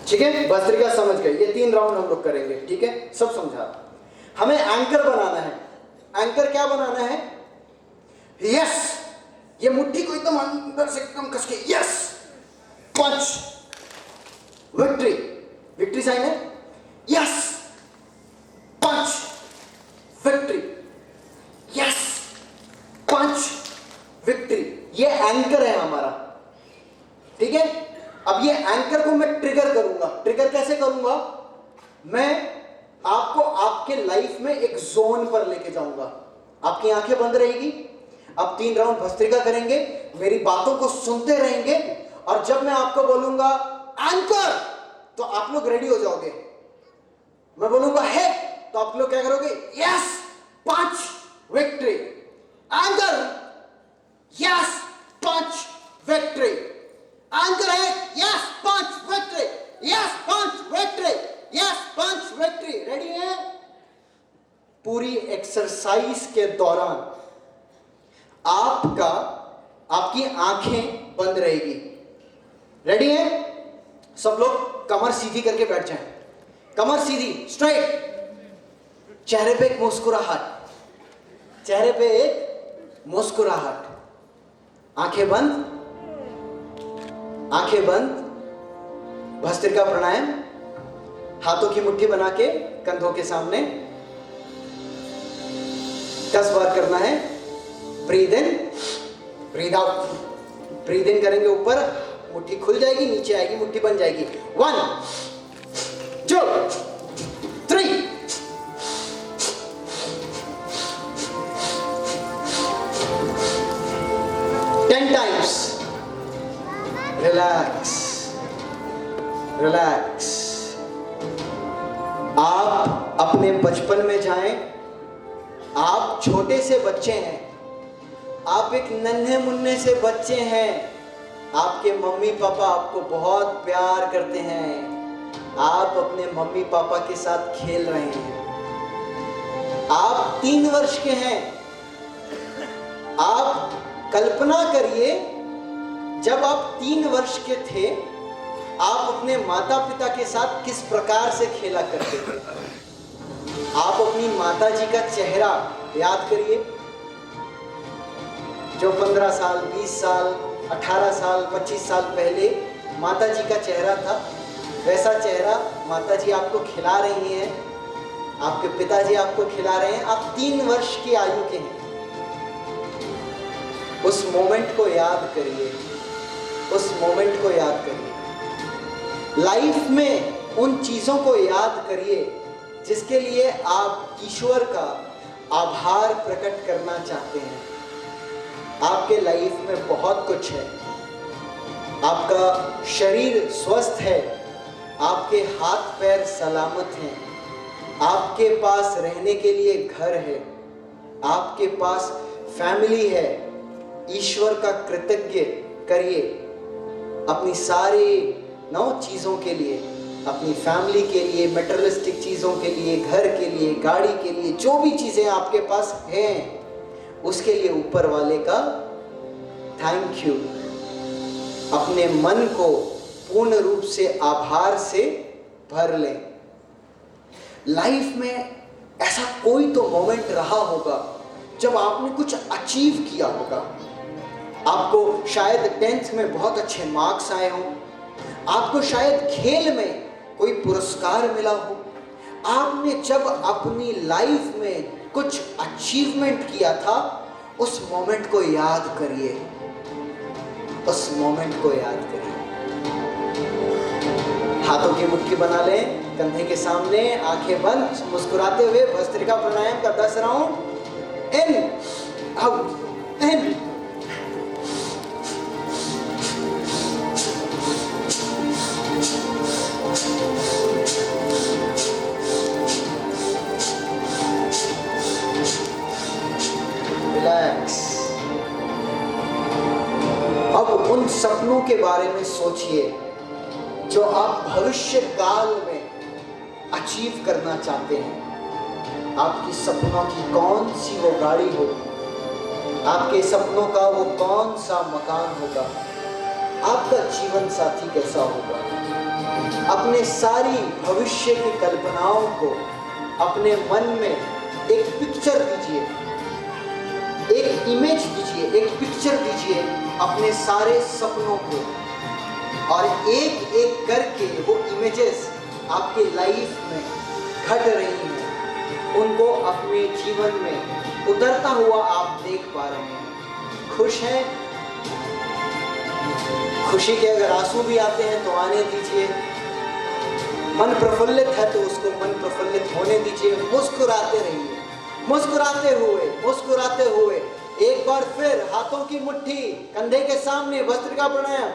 ठीक है, भस्त्रिका समझ गए? ये 3 राउंड हम लोग करेंगे, ठीक है? सब समझा। हमें एंकर बनाना है। एंकर क्या बनाना है? यस, ये मुट्ठी को एकदम अंदर से एकदम कस के, यस, पंच, विक्ट्री, विक्ट्री साइन है, यस, पंच, विक्ट्री, यस, पंच, विक्ट्री। ये एंकर है हमारा, ठीक है? अब ये एंकर को मैं ट्रिगर करूंगा। ट्रिगर कैसे करूंगा? मैं आपको आपके लाइफ में एक जोन पर लेके जाऊंगा। आपकी आंखें बंद रहेगी, अब 3 राउंड भस्त्रिका करेंगे, मेरी बातों को सुनते रहेंगे, और जब मैं आपको बोलूंगा एंकर, तो आप लोग रेडी हो जाओगे। मैं बोलूंगा है, तो आप लोग क्या करोगे? यस, पंच, विक्ट्री, एंकर, यस, पंच, विक्ट्री, एंकर है, यस, पंच, विक्ट्री, यस, पंच, विक्ट्री, यस, पंच, विक्ट्री। रेडी है? पूरी एक्सरसाइज के दौरान आपकी आंखें बंद रहेगी। रेडी है? सब लोग कमर सीधी करके बैठ जाएं। कमर सीधी, स्ट्रेट, चेहरे पे एक मुस्कुराहट, चेहरे पे एक मुस्कुराहट, आंखें बंद, आंखें बंद। भस्त्रिका प्राणायाम, हाथों की मुट्ठी बना के कंधों के सामने 10 बार करना है। Breathe in, breathe out. Breathe in करेंगे, ऊपर मुट्ठी खुल जाएगी, नीचे आएगी, मुट्ठी बन जाएगी। 1 2 3 10 टाइम्स। Relax, relax. आप अपने बचपन में जाएं। आप छोटे से बच्चे हैं, आप एक नन्हे मुन्ने से बच्चे हैं। आपके मम्मी पापा आपको बहुत प्यार करते हैं। आप अपने मम्मी पापा के साथ खेल रहे हैं। आप 3 वर्ष के हैं। आप कल्पना करिए, जब आप 3 वर्ष के थे, आप अपने माता पिता के साथ किस प्रकार से खेला करते थे। आप अपनी माता जी का चेहरा याद करिए। जो 15 साल, 20 साल, 18 साल, 25 साल पहले माता जी का चेहरा था, वैसा चेहरा माता जी आपको खिला रही हैं, आपके पिताजी आपको खिला रहे हैं। आप 3 वर्ष की आयु के हैं। उस मोमेंट को याद करिए, उस मोमेंट को याद करिए। लाइफ में उन चीज़ों को याद करिए जिसके लिए आप ईश्वर का आभार प्रकट करना चाहते हैं। आपके लाइफ में बहुत कुछ है। आपका शरीर स्वस्थ है, आपके हाथ पैर सलामत हैं, आपके पास रहने के लिए घर है, आपके पास फैमिली है। ईश्वर का कृतज्ञ करिए अपनी सारी 9 चीज़ों के लिए, अपनी फैमिली के लिए, मटेरियलिस्टिक चीज़ों के लिए, घर के लिए, गाड़ी के लिए, जो भी चीज़ें आपके पास हैं उसके लिए ऊपर वाले का थैंक यू। अपने मन को पूर्ण रूप से आभार से भर लें। लाइफ में ऐसा कोई तो मोमेंट रहा होगा जब आपने कुछ अचीव किया होगा। आपको शायद 10th में बहुत अच्छे मार्क्स आए हों, आपको शायद खेल में कोई पुरस्कार मिला हो। आपने जब अपनी लाइफ में कुछ अचीवमेंट किया था, उस मोमेंट को याद करिए, उस मोमेंट को याद करिए। हाथों की मुट्ठी बना लें, कंधे के सामने, आंखें बंद, मुस्कुराते हुए भस्त्रिका प्राणायाम का 10 राउंड। इन, आउट, इन। रिलैक्स। अब उन सपनों के बारे में सोचिए जो आप भविष्य काल में अचीव करना चाहते हैं। आपकी सपनों की कौन सी वो गाड़ी होगी, आपके सपनों का वो कौन सा मकान होगा, आपका जीवन साथी कैसा होगा। अपने सारी भविष्य की कल्पनाओं को अपने मन में एक पिक्चर दीजिए, एक इमेज दीजिए, एक पिक्चर दीजिए अपने सारे सपनों को, और एक एक करके वो इमेजेस आपके लाइफ में घट रही हैं, उनको अपने जीवन में उतरता हुआ आप देख पा रहे हैं। खुश हैं? खुशी के अगर आंसू भी आते हैं तो आने दीजिए। मन प्रफुल्लित है तो उसको मन प्रफुल्लित होने दीजिए। मुस्कुराते रहिए, मुस्कुराते हुए, मुस्कुराते हुए। एक बार फिर हाथों की मुट्ठी कंधे के सामने, भस्त्रिका प्राणायाम।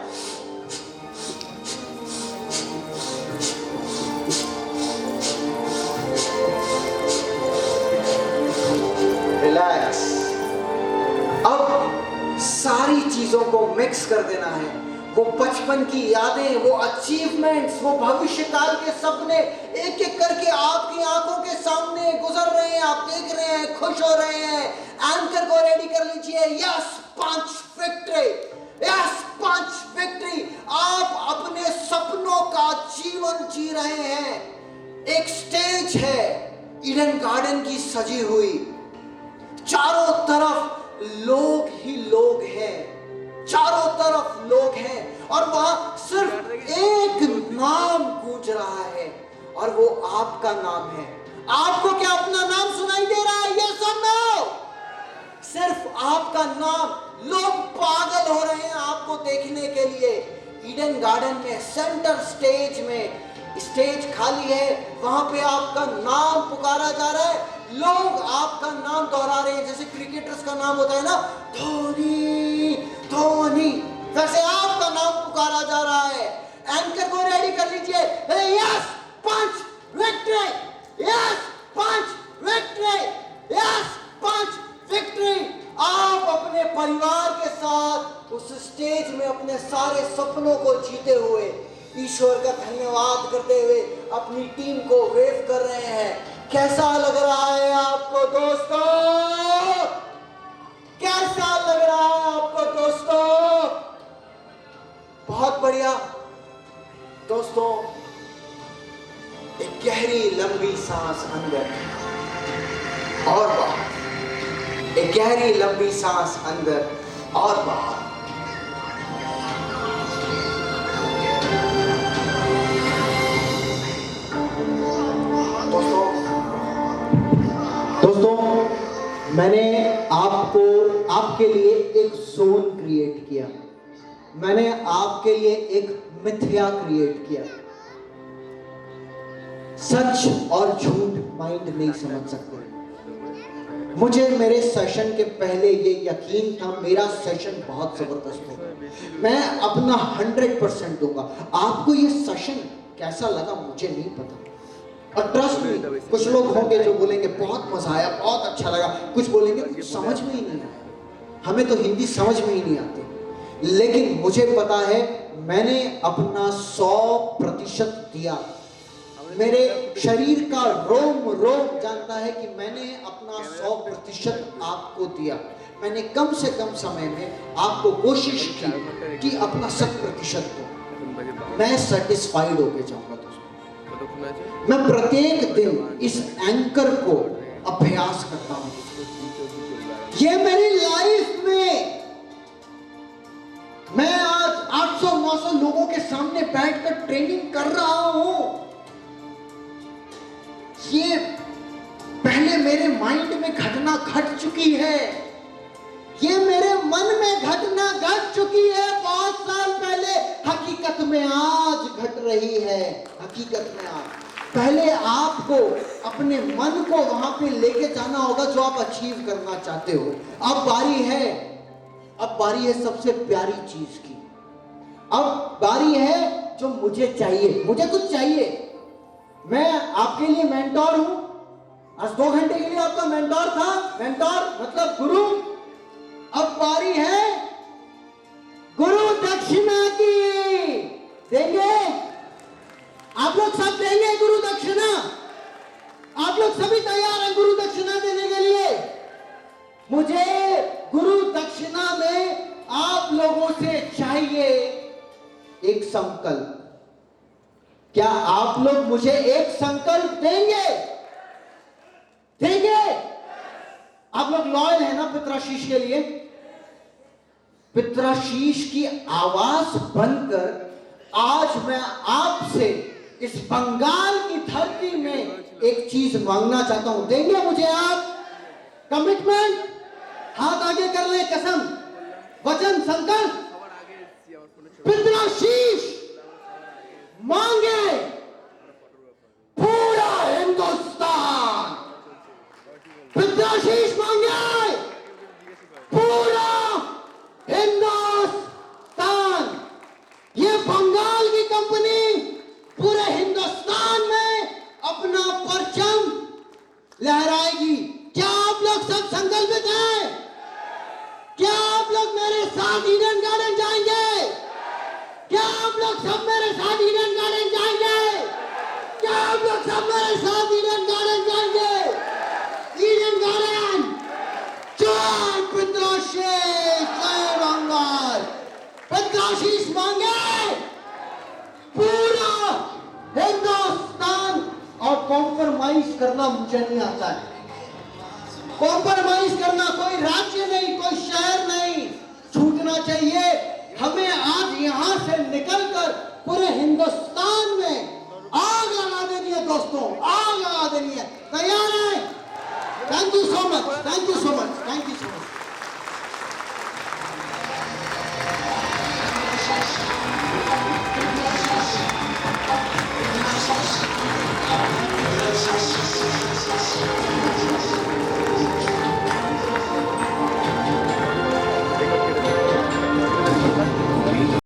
रिलैक्स। अब सारी चीजों को मिक्स कर देना है। वो बचपन की यादें, वो अचीवमेंट्स, वो भविष्य काल के सपने एक एक करके आपकी आंखों के सामने गुजर रहे हैं। आप देख रहे हैं, खुश हो रहे हैं। एंकर को रेडी कर लीजिए। Yes, 5 victory, yes 5 victory. आप अपने सपनों का जीवन जी रहे हैं। एक स्टेज है ईडन गार्डन की सजी हुई, चारों तरफ लोग ही लोग हैं, चारों तरफ लोग हैं, और वहां सिर्फ एक नाम गूंज रहा है, और वो आपका नाम है। आपको क्या अपना नाम सुनाई दे रहा है? यस और नो? सिर्फ आपका नाम। लोग पागल हो रहे हैं आपको देखने के लिए। ईडन गार्डन में सेंटर स्टेज में स्टेज खाली है, वहां पे आपका नाम पुकारा जा रहा है। लोग आपका नाम दोहरा रहे हैं, जैसे क्रिकेटर्स का नाम होता है ना, धोनी धोनी, वैसे आपका नाम पुकारा जा रहा है। एंकर को रेडी कर लीजिए। Yes 5 victory, yes 5 victory, yes 5 victory. आप अपने परिवार के साथ उस स्टेज में अपने सारे सपनों को जीते हुए ईश्वर का धन्यवाद करते हुए अपनी टीम को वेव कर रहे हैं। कैसा लग रहा है आपको दोस्तों? कैसा लग रहा है आपको दोस्तों? बहुत बढ़िया दोस्तों। एक गहरी लंबी सांस अंदर और बाहर, एक गहरी लंबी सांस अंदर और बाहर। दोस्तों मैंने आपके लिए एक जोन क्रिएट किया, मैंने आपके लिए एक मिथ्या क्रिएट किया। सच और झूठ माइंड नहीं समझ सकते। मुझे मेरे सेशन के पहले ये यकीन था मेरा सेशन बहुत जबरदस्त होगा, मैं अपना 100% दूंगा। आपको ये सेशन कैसा लगा मुझे नहीं पता, और ट्रस्ट मी, कुछ लोग होंगे जो बोलेंगे बहुत मजा आया, बहुत अच्छा लगा, कुछ बोलेंगे समझ में ही नहीं आया, हमें तो हिंदी समझ में ही नहीं आती। लेकिन मुझे पता है मैंने अपना 100% दिया। मेरे शरीर का रोम रोम जानता है कि मैंने अपना 100% आपको दिया। मैंने कम से कम समय में आपको कोशिश की कि अपना 100% दो। मैं सेटिस्फाइड होके जाऊंगा दोस्तों। मैं प्रत्येक दिन इस एंकर को अभ्यास करता हूं। ये मेरी लाइफ में मैं आज 800-900 लोगों के सामने बैठकर ट्रेनिंग कर रहा हूं। ये पहले मेरे माइंड में घटना घट चुकी है, ये मेरे मन में घटना घट चुकी है बहुत साल पहले, हकीकत में आज घट रही है। हकीकत में आज पहले आपको अपने मन को वहां पे लेके जाना होगा जो आप अचीव करना चाहते हो। अब बारी है सबसे प्यारी चीज की। अब बारी है जो मुझे चाहिए, मुझे कुछ चाहिए। मैं आपके लिए मेंटोर हूं, आज 2 घंटे के लिए आपका मेंटोर था, मेंटोर मतलब गुरु। अब बारी है गुरु दक्षिणा की। देंगे आप लोग, सब देंगे गुरु दक्षिणा? आप लोग सभी तैयार हैं गुरु दक्षिणा देने के लिए? मुझे गुरु दक्षिणा में आप लोगों से चाहिए एक संकल्प। क्या आप लोग मुझे एक संकल्प देंगे? देंगे? आप लोग लॉयल है ना पितराशीष के लिए? पितराशीष की आवाज बनकर आज मैं आपसे इस बंगाल की धरती में एक चीज मांगना चाहता हूं। देंगे मुझे आप? कमिटमेंट? हाथ आगे कर ले, कसम, वचन, संकल्प। पितराशीष मांगे पूरा हिंदुस्तान, पितराशीष मांगे पूरा हिंदुस्तान। ये बंगाल की कंपनी पूरे हिंदुस्तान में अपना परचम लहराएगी। क्या आप लोग सब संकल्पित हैं? क्या आप लोग मेरे साथ ईडन गार्डन जाएंगे? क्या आप लोग सब मेरे साथ ईडन गार्डन जाएंगे? क्या आप लोग सब मेरे साथ ईडन गार्डन जाएंगे? ईडन गार्डन जय पितराशीष, जय बंगाल। पितराशीष मांगे पूरा हिंदुस्तान। और कॉम्प्रोमाइज करना मुझे नहीं आता है। कॉम्प्रोमाइज करना, कोई राज्य नहीं, कोई शहर नहीं छूटना चाहिए। हमें आज यहां से निकलकर पूरे हिंदुस्तान में आग लगा देनी है दोस्तों, आग लगा देनी है। तैयार है? Thank you so much, thank you so much, thank you so much.